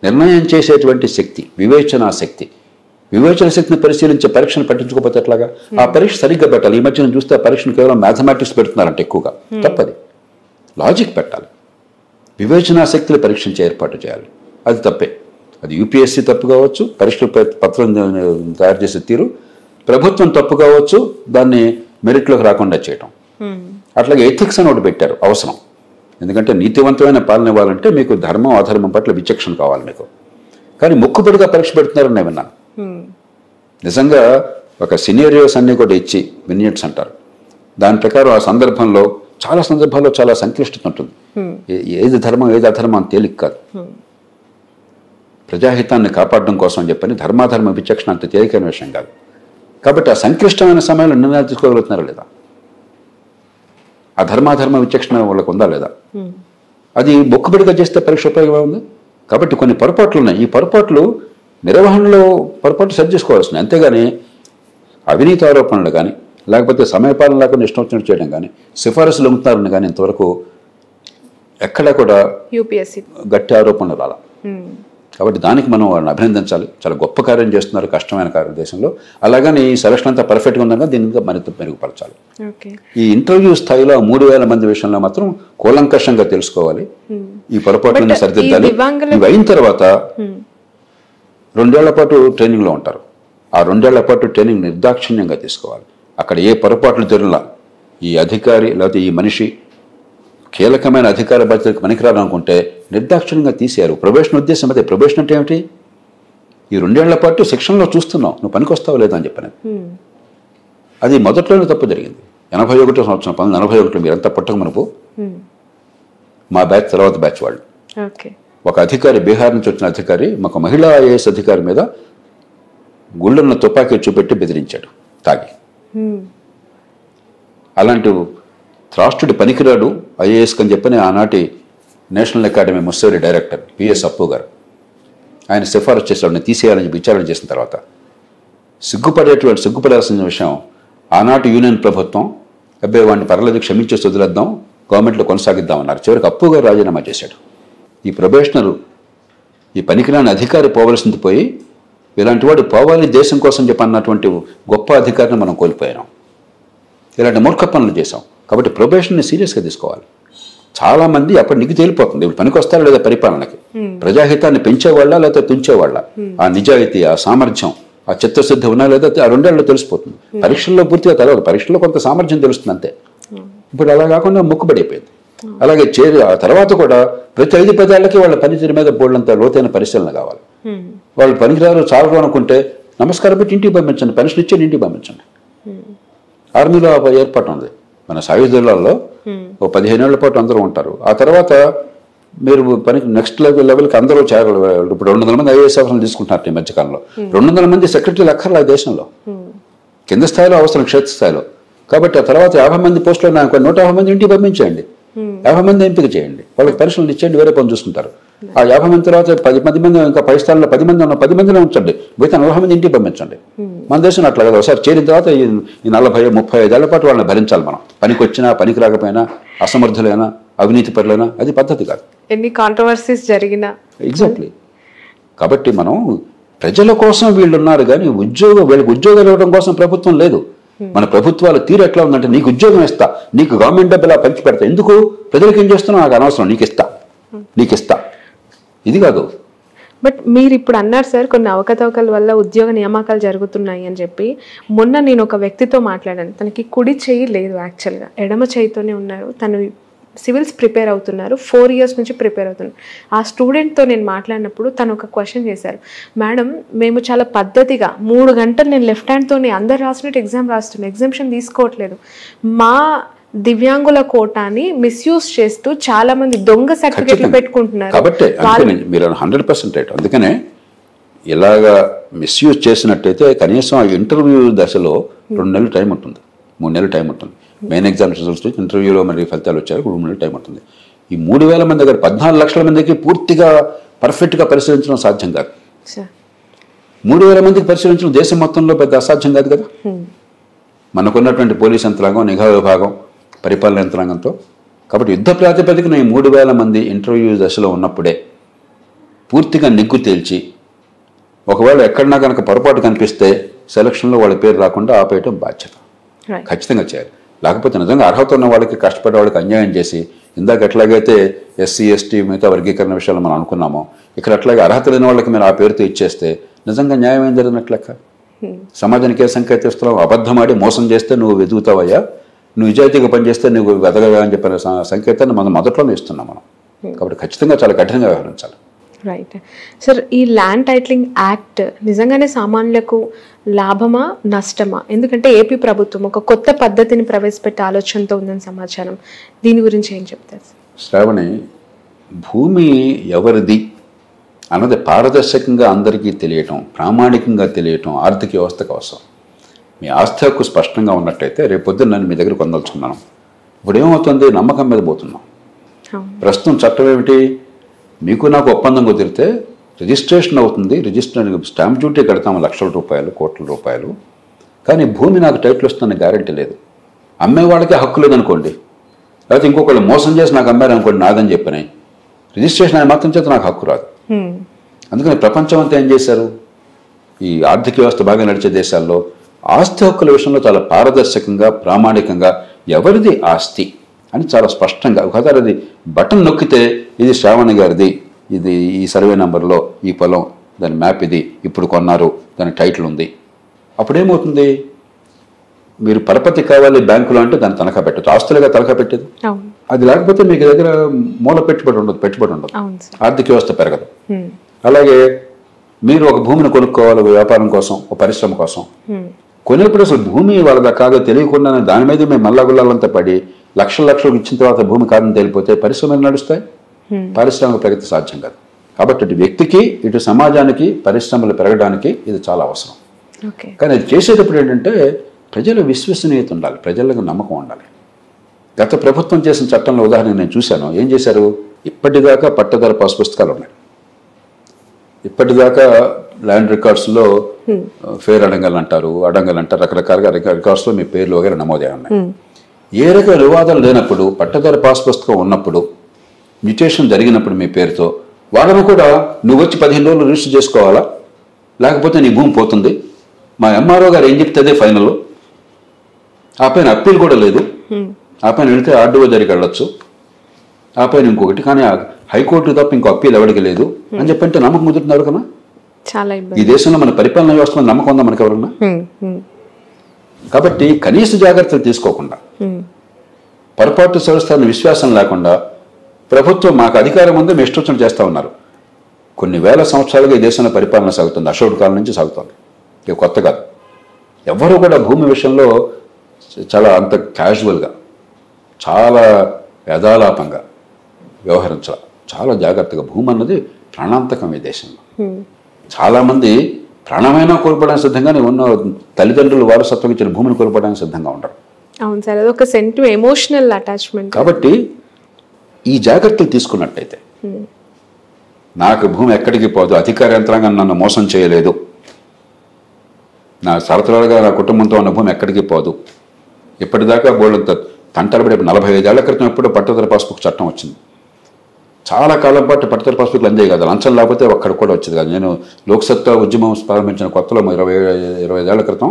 నిర్ణయం చేసేటువంటి శక్తి, వివేచనా శక్తి. వివేచన శక్తిని పరిశీలించే పరీక్షను పట్టించుకోకపోతే ఎట్లాగా? ఆ పరీక్ష సరిగ్గా పెట్టాలి. ఈ మధ్యన చూస్తే ఆ పరీక్షను కేవలం మ్యాథమెటిక్స్ పెడుతున్నారంటే ఎక్కువగా, తప్పది. లాజిక్ పెట్టాలి, వివేచనా శక్తిని పరీక్షించే ఏర్పాటు చేయాలి. అది తప్పే. అది యూపీఎస్సీ తప్పు కావచ్చు, పరీక్ష పత్రం తయారు చేసే తీరు, ప్రభుత్వం తప్పు కావచ్చు దాన్ని మెరిట్లోకి రాకుండా చేయటం. అట్లాగే ఎథిక్స్ అని ఒకటి పెట్టారు, అవసరం. ఎందుకంటే నీతివంతమైన పాలన ఇవ్వాలంటే మీకు ధర్మం అధర్మం పట్ల విచక్షణ కావాలి మీకు. కానీ మొక్కుబడిగా పరీక్ష పెడుతున్నారని నేను విన్నాను. నిజంగా ఒక సినేరియోస్ అన్నీ కూడా ఇచ్చి, వినియట్స్ అంటారు, దాని ప్రకారం ఆ సందర్భంలో చాలా సందర్భాల్లో చాలా సంక్లిష్టత ఉంటుంది. ఏది ధర్మం ఏది అధర్మం అని తేలిక కాదు. ప్రజాహితాన్ని కాపాడడం కోసం అని చెప్పని ధర్మాధర్మ విచక్షణ అంత తేలికైన విషయం కాదు. కాబట్టి ఆ సంక్లిష్టమైన సమయంలో నిర్ణయాలు తీసుకోగలుగుతున్నారా లేదా, ఆ ధర్మాధర్మ విచక్షణ వాళ్ళకు ఉందా లేదా, అది మొక్కుబడిగా చేస్తే పరీక్ష ఉపయోగం ఉంది. కాబట్టి కొన్ని పొరపాట్లు ఉన్నాయి. ఈ పొరపాట్లు నిర్వహణలో పొరపాటు సరి చేసుకోవాల్సింది. అంతేగాని అవినీతి ఆరోపణలు కానీ, లేకపోతే సమయపాలన లేకుండా ఇష్టం వచ్చినట్టు చేయడం కానీ, సిఫారసులు అమ్ముతున్నారని కానీ ఇంతవరకు ఎక్కడా కూడా యూపీఎస్సీ గట్టి ఆరోపణలు రాలా. కాబట్టి దానికి మనం వాళ్ళని అభినందించాలి. చాలా గొప్ప కార్యం చేస్తున్నారు, కష్టమైన కార్యం దేశంలో. అలాగని ఈ సెలక్షన్ అంతా పర్ఫెక్ట్గా ఉందన్నా దీన్ని మరింత మెరుగుపరచాలి. ఈ ఇంటర్వ్యూ స్థాయిలో 3000 మంది విషయంలో మాత్రం కూలంకషంగా తెలుసుకోవాలి, ఈ పొరపాట్లను సరిదిద్దాలి. ఇవి అయిన తర్వాత 2 ఏళ్ల పాటు ట్రైనింగ్లో ఉంటారు. ఆ 2 ఏళ్ల పాటు ట్రైనింగ్ నిర్దాక్షిణ్యంగా తీసుకోవాలి. అక్కడ ఏ పొరపాట్లు జరిగినా ఈ అధికారి లేకపోతే ఈ మనిషి కీలకమైన అధికార బాధ్యతకు పనికిరాలనుకుంటే నిర్దాక్షిణ్యంగా తీసేయారు. ప్రొబేషన్ ఉద్దేశం అదే. ప్రొబేషన్ అంటే ఏమిటి? ఈ 2 ఏళ్ల పాటు శిక్షణలో చూస్తున్నావు, నువ్వు పనికొస్తావు లేదా అని చెప్పినది. అది మొదట్లోనే తప్పు జరిగింది. 81వ సంవత్సరం 1981 మీరంతా పుట్టక మనపు మా బ్యాచ్ తర్వాత బ్యాచ్ వాళ్ళు, ఒక అధికారి, బీహార్ నుంచి వచ్చిన అధికారి ఒక మహిళా ఐఏఎస్ అధికారి మీద గుళ్ళన్న తుపాకీ చూపెట్టి బెదిరించాడు తాగి. అలాంటి రాష్ట్రుడి పనికిరాడు ఐఏఎస్ అని చెప్పని ఆనాటి నేషనల్ అకాడమీ ముస్సేరి డైరెక్టర్ పిఎస్ అప్పు గారు ఆయన సిఫారసు చేసేవాడిని తీసేయాలని విచారణ చేసిన తర్వాత సిగ్గుపడాల్సిన విషయం, ఆనాటి యూనియన్ ప్రభుత్వం అబ్బాయి వాడిని పర్లేదు క్షమించేసి వదిలేద్దాం, గవర్నమెంట్లో కొనసాగిద్దామన్నారు. చివరికి అప్పు గారు రాజీనామా చేశాడు. ఈ ప్రొబేషనరు, ఈ పనికిరాని అధికారి పోవలసింది పోయి ఇలాంటి వాడు పోవాలి దేశం కోసం చెప్పన్నటువంటి గొప్ప అధికారిని మనం కోల్పోయాం. ఇలాంటి మూర్ఖ పనులు చేశాం. కాబట్టి ప్రొబేషన్ని సీరియస్గా తీసుకోవాలి. చాలామంది అప్పుడు నీకు తేలిపోతుంది ఇప్పుడు పనికి వస్తారా లేదా పరిపాలనకి, ప్రజాహితాన్ని పెంచేవాళ్ళ లేదా తుంచేవాళ్ళ, ఆ నిజాయితీ, ఆ సామర్థ్యం, ఆ చిత్తశుద్ధి ఉన్నా లేదా ఆ 2 ఏళ్ళలో తెలిసిపోతుంది. పరీక్షల్లో పూర్తిగా తెలియదు, పరీక్షల్లో కొంత సామర్థ్యం తెలుస్తుంది అంతే. ఇప్పుడు అలా కాకుండా మొక్కుబడిపోయింది. అలాగే ఆ తర్వాత కూడా ప్రతి 5 ఏళ్లకి వాళ్ళ పనితీరు మీద బోర్డులంతా లోతైన పరిశీలన కావాలి. వాళ్ళు పనికిరారు చాలు అనుకుంటే నమస్కారం పెట్టి ఇంటికి పంపించండి, పెన్షన్ ఇచ్చి ఇంటికి పంపించండి. ఆర్మీలో ఏర్పాటు ఉంది. మన సాయుధ దళాల్లో ఓ 15 ఏళ్ల పాటు అందరూ ఉంటారు. ఆ తర్వాత మీరు పనికి నెక్స్ట్ లెవెల్కి అందరూ ఇప్పుడు 200 మంది ఐఏఎస్ ఆఫీసర్లు తీసుకుంటున్నారు ఈ మధ్యకాలంలో. 200 మంది సెక్రటరీలు అక్కర్లా దేశంలో, కింద స్థాయిలో అవసరం, క్షేత్రస్థాయిలో. కాబట్టి ఆ తర్వాత 50 మంది పోస్టులు 150 మంది ఇంటికి పంపించేయండి, 50 మంది ఎంపిక చేయండి, వాళ్ళకి పరిశ్రమలు ఇచ్చేయండి, వేరే పని చూసుకుంటారు. ఆ 50 మంది తర్వాత 10 మంది ఇంకా పై స్థాయిలో 10 మంది ఉన్న 10 మందిలో ఉంచండి, మిగతా 40 మంది ఇంటికి పంపించండి. మన దేశంలో అట్లా కదా. ఒకసారి చేరిన తర్వాత ఈ 40-35 ఏళ్ల పాటు వాళ్ళని భరించాలి మనం. పనికి వచ్చినా పనికి రాకపోయినా, అసమర్థులైనా అవినీతి పరులైనా, అది పద్ధతి కాదు. ఎన్ని కాంట్రవర్సీస్ జరిగినా. ఎగ్జాక్ట్లీ. కాబట్టి మనం ప్రజల కోసం వీళ్ళు ఉన్నారు కానీ వీళ్ళకి ఉద్యోగాలు ఇవ్వడం కోసం ప్రభుత్వం లేదు. మన ప్రభుత్వాల తీరు ఎట్లా ఉందంటే, నీకు ఉద్యోగం ఇస్తా, నీకు గవర్నమెంట్ డబ్బు ఇలా పంచి పెడతా, ఎందుకు ప్రజలకు ఏం చేస్తున్నావు నాకు అనవసరం, నీకు ఇస్తా ఇది కాదు. బట్ మీరు ఇప్పుడు అన్నారు సార్, కొన్ని అవకతవకల వల్ల ఉద్యోగ నియామకాలు జరుగుతున్నాయి అని చెప్పి. మొన్న నేను ఒక వ్యక్తితో మాట్లాడాను, తనకి కుడి చెయ్యి లేదు, యాక్చువల్గా ఎడమ చెయ్యితోనే ఉన్నారు. తను సివిల్స్ ప్రిపేర్ అవుతున్నారు, 4 years నుంచి ప్రిపేర్ అవుతున్నారు. ఆ స్టూడెంట్తో నేను మాట్లాడినప్పుడు తను ఒక క్వశ్చన్ చేశారు, మేడం మేము చాలా పద్ధతిగా 3 గంటలు నేను లెఫ్ట్ హ్యాండ్తోనే అందరు రాసినట్టు ఎగ్జామ్ రాస్తున్నాను, ఎగ్జామ్షన్ తీసుకోవట్లేదు. మా దివ్యాంగుల కోటాని మిస్యూజ్ చేస్తూ చాలా మంది దొంగ సర్టిఫికెట్లు పెట్టుకుంటున్నారు. కాబట్టి మీరు 100% రైట్. అందుకనే ఇలాగా మిస్యూజ్ చేసినట్టయితే కనీసం ఆ ఇంటర్వ్యూ దశలో 2 నెలలు టైం ఉంటుంది, 3 నెలలు టైం ఉంటుంది. మెయిన్ ఎగ్జామ్ రిజల్ట్స్ ఇంటర్వ్యూలో మరి ఫలితాలు వచ్చారు, 3 నెలలు టైం ఉంటుంది. ఈ 3,000 మంది దగ్గర 14 లక్షల మందికి పూర్తిగా పర్ఫెక్ట్గా పరిశీలించడం సాధ్యం కాదు. 3,000 మందికి పరిశీలించడం దేశం మొత్తంలో పెద్ద అసాధ్యం కాదు కదా. మనకున్నటువంటి పోలీస్ యంత్రాంగం, నిఘా విభాగం, పరిపాలన యంత్రాంగంతో. కాబట్టి యుద్ధ ప్రాతిపదికన ఈ 3,000 మంది ఇంటర్వ్యూ దశలో ఉన్నప్పుడే పూర్తిగా నిగ్గు తేల్చి, ఒకవేళ ఎక్కడన్నా కనుక పొరపాటు కనిపిస్తే సెలక్షన్లో వాళ్ళ పేరు రాకుండా ఆపేయటం బాధ్యత ఖచ్చితంగా చేయాలి. లేకపోతే నిజంగా అర్హత ఉన్న వాళ్ళకి, కష్టపడే వాళ్ళకి అన్యాయం చేసి, ఇందాక ఎట్లాగైతే ఎస్సీ ఎస్టీ మిగతా వర్గీకరణ విషయాలు మనం అనుకున్నామో, ఇక్కడ అట్లాగే అర్హత లేని వాళ్ళకి మీరు ఆ పేరుతో ఇచ్చేస్తే నిజంగా న్యాయం ఏం జరిగినట్లెక్క. సమాజానికి ఏ సంకేతం ఇస్తున్నావు? అబద్ధమాడి మోసం చేస్తే నువ్వు వెతుకుతావయ్యా, నువ్వు నిజాయితీగా పనిచేస్తే నువ్వు వెతగవా అని చెప్పిన సంకేతాన్ని మనం మొదట్లోనే ఇస్తున్నాం మనం. కాబట్టి ఖచ్చితంగా చాలా కఠినంగా వ్యవహరించాలి. రైట్ సార్, ఈ ల్యాండ్ టైటిలింగ్ యాక్ట్ నిజంగానే సామాన్యులకు లాభమా నష్టమా? ఎందుకంటే ఏపీ ప్రభుత్వం ఒక కొత్త పద్ధతిని ప్రవేశపెట్టే ఆలోచనతో ఉందని సమాచారం. దీని గురించి ఏం చెప్తారు సార్? శ్రావణి, భూమి ఎవరిది అన్నది పారదర్శకంగా అందరికీ తెలియటం, ప్రామాణికంగా తెలియటం ఆర్థిక వ్యవస్థకు అవసరం. మీ ఆస్తి హక్కు స్పష్టంగా ఉన్నట్టయితే రేపు పొద్దున్న నేను మీ దగ్గర పొందలుచున్నాను. ఇప్పుడు ఏమవుతుంది? నమ్మకం మీద పోతున్నాం. ప్రస్తుతం చట్టం ఏమిటి? మీకు నాకు ఒప్పందం కుదిరితే రిజిస్ట్రేషన్ అవుతుంది, స్టాంప్ డ్యూటీ కడతాము లక్షల రూపాయలు, కోట్ల రూపాయలు. కానీ భూమి నాకు టైటిల్ వస్తుందన్న గ్యారెంటీ లేదు. అమ్మేవాళ్ళకి హక్కు లేదనుకోండి, లేకపోతే ఇంకొకళ్ళు మోసం చేసి నాకు అమ్మారనుకోండి, నాదని చెప్పినాయి, రిజిస్ట్రేషన్ ఆయన మాత్రం చేత నాకు హక్కు రాదు. అందుకని ప్రపంచం అంతా ఏం చేశారు? ఈ ఆర్థిక వ్యవస్థ బాగా నడిచే దేశాల్లో ఆస్తి హక్కుల విషయంలో చాలా పారదర్శకంగా, ప్రామాణికంగా ఎవరిది ఆస్తి అని చాలా స్పష్టంగా, ఒకసారి అది బటన్ నొక్కితే ఇది శ్రావణి గారిది, ఇది ఈ సర్వే నెంబర్లో ఈ పొలం, దాని మ్యాప్ ఇది, ఇప్పుడు కొన్నారు, దాని టైటిల్ ఉంది. అప్పుడేమవుతుంది? మీరు పరపతి కావాలి బ్యాంకులో అంటే దాన్ని తనఖా పెట్టచ్చు, ఆస్తులుగా తనఖా పెట్టేది. అది లేకపోతే మీకు దగ్గర మూల పెట్టుబడి ఉండదు, ఆర్థిక వ్యవస్థ పెరగదు. అలాగే మీరు ఒక భూమిని కొనుక్కోవాలి వ్యాపారం కోసం, ఒక పరిశ్రమ కోసం, కొనేప్పుడు అసలు భూమి వాళ్ళదా కాదో తెలియకుండానే దాని మీద మేము మల్లగుల్లాలంతా పడి లక్షలు ఇచ్చిన తర్వాత భూమి కాదని తెలిపోతే పరిశ్రమలు నడుస్తాయి, పారిశ్రామిక ప్రగతి సాధ్యం కాదు. కాబట్టి ఇటు వ్యక్తికి, ఇటు సమాజానికి, పరిశ్రమలు పెరగడానికి ఇది చాలా అవసరం. కానీ అది చేసేటప్పుడు ఏంటంటే ప్రజల విశ్వసనీయత ఉండాలి, ప్రజలకు నమ్మకం ఉండాలి. గత ప్రభుత్వం చేసిన చట్టంలో ఉదాహరణ నేను చూశాను. ఏం చేశారు? ఇప్పటిదాకా పట్టదార పాస్ పుస్తకాలు ఉన్నాయి, ఇప్పటిదాకా ల్యాండ్ రికార్డ్స్లో ఫేర్ అడంగల్ అంటారు, రకరకాలుగా రికార్డ్స్లో మీ పేర్లు వగేరా నమోదే ఉన్నాయి. ఏ రకమైన వివాదాలు లేనప్పుడు, పట్టదార పాస్ పుస్తకం ఉన్నప్పుడు, మ్యూటేషన్ జరిగినప్పుడు మీ పేరుతో, వాళ్ళను కూడా నువ్వు వచ్చి 15 రోజులు రిజిస్టర్ చేసుకోవాలా, లేకపోతే నీ భూమి పోతుంది, మా ఎంఆర్ఓ గారు ఏం చెప్తే అదే ఫైనల్, ఆ పైన అప్పీల్ కూడా లేదు, ఆ పైన వెళితే ఆర్డీఓ దగ్గరికి వెళ్ళొచ్చు, ఆ పైన ఇంకొకటి, కానీ హైకోర్టు తప్ప ఇంకో అప్పీల్ ఎవరికి లేదు అని చెప్పంటే నమ్మకం కుదురుతున్నారు కదా. ఈ దేశంలో మన పరిపాలన వ్యవస్థ నమ్మకం ఉందా మనకి ఎవరన్నా? కాబట్టి కనీస జాగ్రత్తలు తీసుకోకుండా, పొరపాటు సంస్థలను విశ్వాసం లేకుండా ప్రభుత్వం మాకు అధికారం ఉంది మేము ఇష్టం చేస్తూ ఉన్నారు. కొన్ని వేల సంవత్సరాలుగా ఈ దేశంలో పరిపాలన సాగుతుంది, అశోకుడి కాలం నుంచి సాగుతుంది, ఇక కొత్త కాదు. ఎవరు కూడా భూమి విషయంలో చాలా అంత క్యాజువల్గా చాలా యథాలాపంగా వ్యవహరించాలి, చాలా జాగ్రత్తగా. భూమి అన్నది ప్రాణాంతకం ఈ దేశంలో. చాలామంది ప్రాణమైనా కోల్పోవడానికి సిద్ధంగానే ఉన్న తల్లిదండ్రులు వారసత్వం ఇచ్చిన భూమిని కోల్పోవడానికి సిద్ధంగా ఉండరు. అవును సార్, అది ఒక ఎమోషనల్ అటాచ్మెంట్. కాబట్టి ఈ జాగ్రత్తలు తీసుకున్నట్టయితే నాకు భూమి ఎక్కడికి పోదు, అధికార యంత్రాంగం నన్ను మోసం చేయలేదు, నా తరతరాలుగా నా కుటుంబంతో ఉన్న భూమి ఎక్కడికి పోదు. ఇప్పటిదాకా బోర్డంత తంటలబడి 45 ఏళ్ల క్రితం ఎప్పుడో పట్టదారు పాస్బుక్ చట్టం వచ్చింది. చాలా కాలం పాటు పట్టదారు పాస్బుక్లు అందే కాదు, లంచం లేకపోతే ఒక్కడ కూడా వచ్చేది కాదు. నేను లోక్సత్తా ఉద్యమం ప్రారంభించిన కొత్తలో 25 ఏళ్ల క్రితం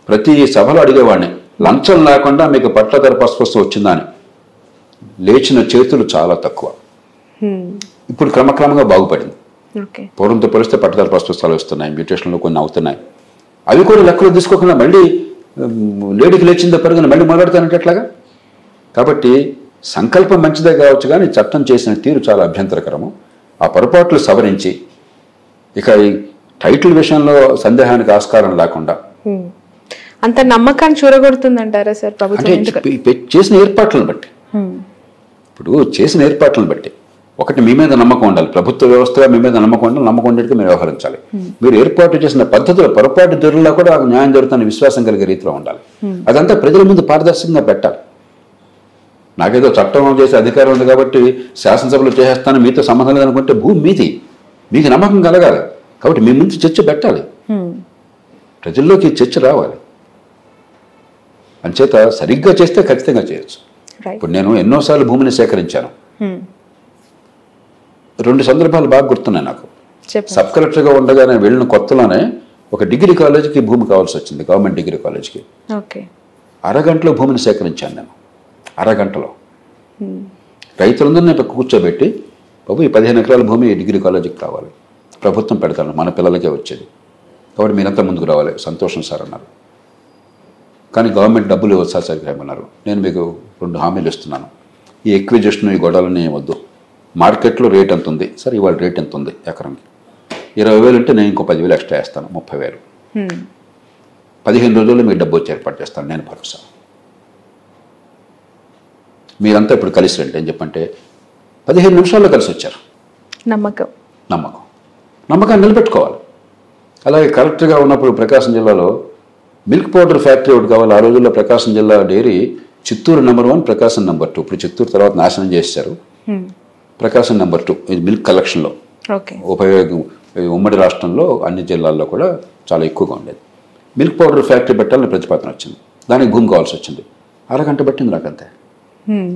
ప్రతి సభలో అడిగేవాడిని, లంచం లేకుండా మీకు పట్టదారు పాస్బుక్ వచ్చిందా అని. లేచిన చేతులు చాలా తక్కువ. ఇప్పుడు క్రమక్రమంగా బాగుపడింది. పూర్వంతో పోలిస్తే పట్టదారు పాస్బుక్లు వస్తున్నాయి, మ్యూటేషన్లో కొన్ని అవుతున్నాయి. అవి కూడా లెక్కలు తీసుకోకుండా మళ్ళీ లేడీకి లేచిందో పెరుగున మళ్ళీ మొదలెడతానంటే ఎట్లాగా? కాబట్టి సంకల్పం మంచిదే కావచ్చు, కానీ చట్టం చేసిన తీరు చాలా అభ్యంతరకరము. ఆ పొరపాట్లు సవరించి ఇక ఈ టైటిల్ విషయంలో సందేహానికి ఆస్కారం లేకుండా అంత నమ్మకాన్ని చూరగొడుతుందంటారా సార్ ప్రభుత్వం? అంటే చేసిన ఏర్పాట్లను బట్టి, ఇప్పుడు చేసిన ఏర్పాట్లను బట్టి ఒకటి మీ మీద నమ్మకం ఉండాలి, ప్రభుత్వ వ్యవస్థగా మీ మీద నమ్మకం ఉండాలి, నమ్మకం ఉండేట్టుగా మీరు వ్యవహరించాలి. మీరు ఏర్పాటు చేసిన పద్ధతులు పొరపాటు ధరల్లో కూడా న్యాయం జరుగుతున్న విశ్వాసం కలిగే రీతిలో ఉండాలి. అదంతా ప్రజల ముందు పారదర్శకంగా పెట్టాలి. నాకేదో చట్టం చేసే అధికారం ఉంది కాబట్టి శాసనసభలో చేసేస్తాను, మీతో సంబంధం లేదనుకుంటే భూమి మీది, మీకు నమ్మకం కలగాలి. కాబట్టి మీ ముందు చర్చ పెట్టాలి, ప్రజల్లోకి చర్చ రావాలి. అంచేత సరిగ్గా చేస్తే ఖచ్చితంగా చేయొచ్చు. ఇప్పుడు నేను ఎన్నోసార్లు భూమిని సేకరించాను. 2 సందర్భాలు బాగా గుర్తున్నాయి నాకు. సబ్ కలెక్టర్గా ఉండగానే వెళ్ళిన కొత్తలోనే ఒక డిగ్రీ కాలేజీకి భూమి కావాల్సి వచ్చింది, గవర్నమెంట్ డిగ్రీ కాలేజీకి. అరగంటలో భూమిని సేకరించాను నేను, అరగంటలో. రైతులందరినీ కూర్చోబెట్టి, బాబు ఈ 15 ఎకరాల భూమి డిగ్రీ కాలేజీకి కావాలి, ప్రభుత్వం పెడతాను, మన పిల్లలకే వచ్చేది, కాబట్టి మీరంతా ముందుకు రావాలి. సంతోషం సార్ అన్నారు. కానీ గవర్నమెంట్ డబ్బులు ఇవ్వచ్చు సార్ సరిగ్గా. నేను మీకు 2 హామీలు ఇస్తున్నాను, ఈ ఎక్విజిషన్ ఈ గొడవలని వద్దు, మార్కెట్లో రేట్ ఎంత ఉంది సార్, ఇవాళ రేట్ ఎంత ఉంది ఎకరంకి, 20,000 ఉంటే నేను ఇంకో 10,000 ఎక్స్ట్రా వేస్తాను, 30,000. 15 రోజుల్లో మీకు డబ్బు వచ్చి ఏర్పాటు చేస్తాను, నేను భరోసా. మీరంతా ఇప్పుడు కలిసి రండి అని చెప్పంటే 15 నిమిషాల్లో కలిసి వచ్చారు. నమ్మకాన్ని నిలబెట్టుకోవాలి. అలాగే కలెక్టర్గా ఉన్నప్పుడు ప్రకాశం జిల్లాలో మిల్క్ పౌడర్ ఫ్యాక్టరీ ఒకటి కావాలి. ఆ రోజుల్లో ప్రకాశం జిల్లా డైరీ చిత్తూరు నెంబర్ 1, ప్రకాశం నెంబర్ 2. ఇప్పుడు చిత్తూరు తర్వాత నాశనం చేశారు. ప్రకాశం నెంబర్ 2 ఇది మిల్క్ కలెక్షన్లో. ఉపయోగం ఉమ్మడి రాష్ట్రంలో అన్ని జిల్లాల్లో కూడా చాలా ఎక్కువగా ఉండేది. మిల్క్ పౌడర్ ఫ్యాక్టరీ పెట్టాలని ప్రతిపాదన వచ్చింది, దానికి భూమి కావాల్సి వచ్చింది. అరగంట పట్టింది నాకంతే.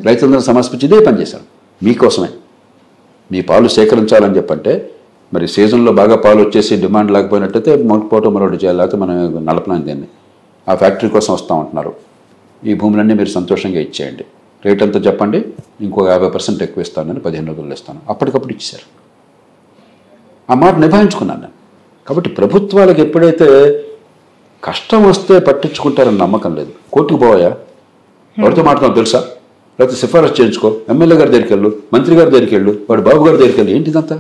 రైతులందరూ సమర్పించి ఇదే పని చేశాను, మీకోసమే. మీ పాలు సేకరించాలని చెప్పంటే మరి సీజన్లో బాగా పాలు వచ్చేసి డిమాండ్ లేకపోయినట్టయితే మొదటిపోవటం మరొకటి చేయాలి, లేకపోతే మనం నడపలేని దీన్ని. ఆ ఫ్యాక్టరీ కోసం వస్తామంటున్నారు, ఈ భూములన్నీ మీరు సంతోషంగా ఇచ్చేయండి, రేట్ అంతా చెప్పండి, ఇంకో 50% ఎక్కువ ఇస్తానని 15 రోజుల్లో ఇస్తాను. అప్పటికప్పుడు ఇచ్చారు. ఆ మాట నిభాయించుకున్నాను నేను. కాబట్టి ప్రభుత్వాలకు ఎప్పుడైతే కష్టం వస్తే పట్టించుకుంటారని నమ్మకం లేదు. కోర్టుకు పోయా, ఎవరితో మాట్లాడతాం తెలుసా, లేకపోతే సిఫారసు చేయించుకో, ఎమ్మెల్యే గారి దగ్గరికి వెళ్ళు, మంత్రి గారి దగ్గరికి వెళ్ళు, వాడు బాబు గారి దగ్గరికి వెళ్ళు, ఏంటిదంతా?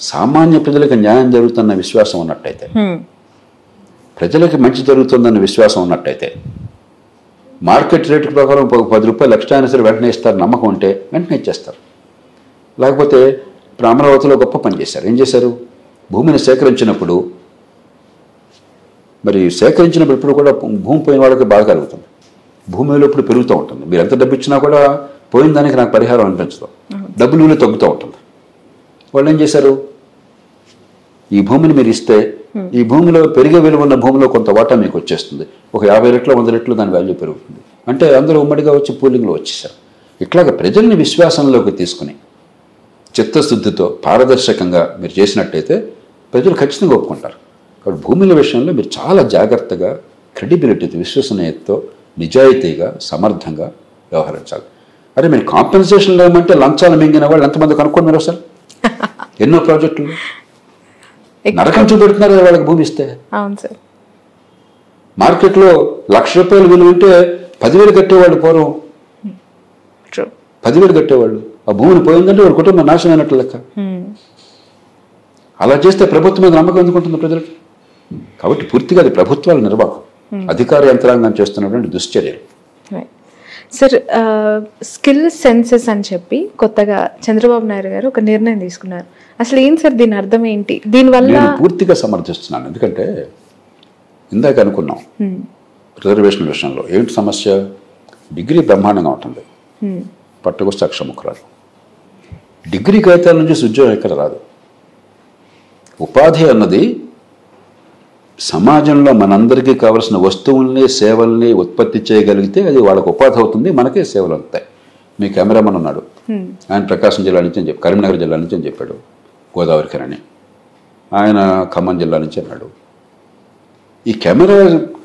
సామాన్య ప్రజలకు న్యాయం జరుగుతున్న విశ్వాసం ఉన్నట్టయితే, ప్రజలకి మంచి జరుగుతుందన్న విశ్వాసం ఉన్నట్టయితే, మార్కెట్ రేటు ప్రకారం 10 రూపాయలు ఎక్స్ట్రా అయినా సరే వెంటనే ఇస్తారు, నమ్మకం ఉంటే వెంటనే ఇచ్చేస్తారు. లేకపోతే ఇప్పుడు అమరావతిలో గొప్ప పని చేశారు. ఏం చేశారు? భూమిని సేకరించినప్పుడు ఇప్పుడు కూడా భూమి పోయిన వాళ్ళకి బాగా కలుగుతుంది, భూమిలో ఇప్పుడు పెరుగుతూ ఉంటుంది. మీరు ఎంత డబ్బు ఇచ్చినా కూడా పోయిన దానికి నాకు పరిహారం అనిపించదు, డబ్బులు విలువ తగ్గుతూ ఉంటుంది. వాళ్ళు ఏం చేశారు, ఈ భూమిని మీరు ఇస్తే ఈ భూమిలో పెరిగే విలువ ఉన్న భూమిలో కొంత వాటా మీకు వచ్చేస్తుంది, ఒక 50 రెట్లు 100 రెట్లు దాని వాల్యూ పెరుగుతుంది. అంటే అందరూ ఉమ్మడిగా వచ్చి పూలింగ్లో వచ్చేసారు. ఇట్లాగ ప్రజల్ని విశ్వాసంలోకి తీసుకుని చిత్తశుద్ధితో పారదర్శకంగా మీరు చేసినట్టయితే ప్రజలు ఖచ్చితంగా ఒప్పుకుంటారు. కాబట్టి భూముల విషయంలో మీరు చాలా జాగ్రత్తగా, క్రెడిబిలిటీతో, విశ్వసనీయతతో, నిజాయితీగా, సమర్థంగా వ్యవహరించాలి. అరే మీరు కాంపెన్సేషన్ లేమంటే లంచాలు మింగిన వాళ్ళు ఎంతమంది కనుక్కున్నారు సార్? ఎన్నో ప్రాజెక్టులు నరకం చూపెడుతున్నారు వాళ్ళకి భూమి ఇస్తే. మార్కెట్లో ₹1,00,000 విలువ ఉంటే 10,000 కట్టేవాళ్ళు, పూర్వం 10,000 కట్టేవాళ్ళు. ఆ భూమిని పోయిందంటే వాళ్ళ కుటుంబం నాశనం అయినట్లు లెక్క. అలా చేస్తే ప్రభుత్వం మీద నమ్మకం ఎందుకుంటుంది ప్రజలకి? కాబట్టి పూర్తిగా అది ప్రభుత్వాల నిర్వాహం, అధికార యంత్రాంగం చేస్తున్నటువంటి దుశ్చర్యలు. సార్ స్కిల్ సెన్సెస్ అని చెప్పి కొత్తగా చంద్రబాబు నాయుడు గారు ఒక నిర్ణయం తీసుకున్నారు. అసలు ఏం సార్ దీని అర్థం ఏంటి? దీనివల్ల నేను పూర్తిగా సమర్థిస్తున్నాను. ఎందుకంటే ఇందాక అనుకున్నాం రిజర్వేషన్ విషయంలో ఏంటి సమస్య, డిగ్రీ బ్రహ్మాండంగా ఉంటుంది, పట్టుకొస్తే అక్షముఖరాలు. డిగ్రీ కాగితాల నుంచి ఉద్యోగం ఎక్కడ రాదు. ఉపాధి అన్నది సమాజంలో మనందరికీ కావలసిన వస్తువుల్ని సేవల్ని ఉత్పత్తి చేయగలిగితే అది వాళ్ళకు ఉపాధి అవుతుంది, మనకే సేవలు అవుతాయి. మీ కెమెరామన్ ఉన్నాడు, ఆయన ప్రకాశం జిల్లా నుంచి అని చెప్పి కరీంనగర్ జిల్లా నుంచి అని చెప్పాడు, గోదావరి ఖని. ఆయన ఖమ్మం జిల్లా నుంచి అన్నాడు. ఈ కెమెరా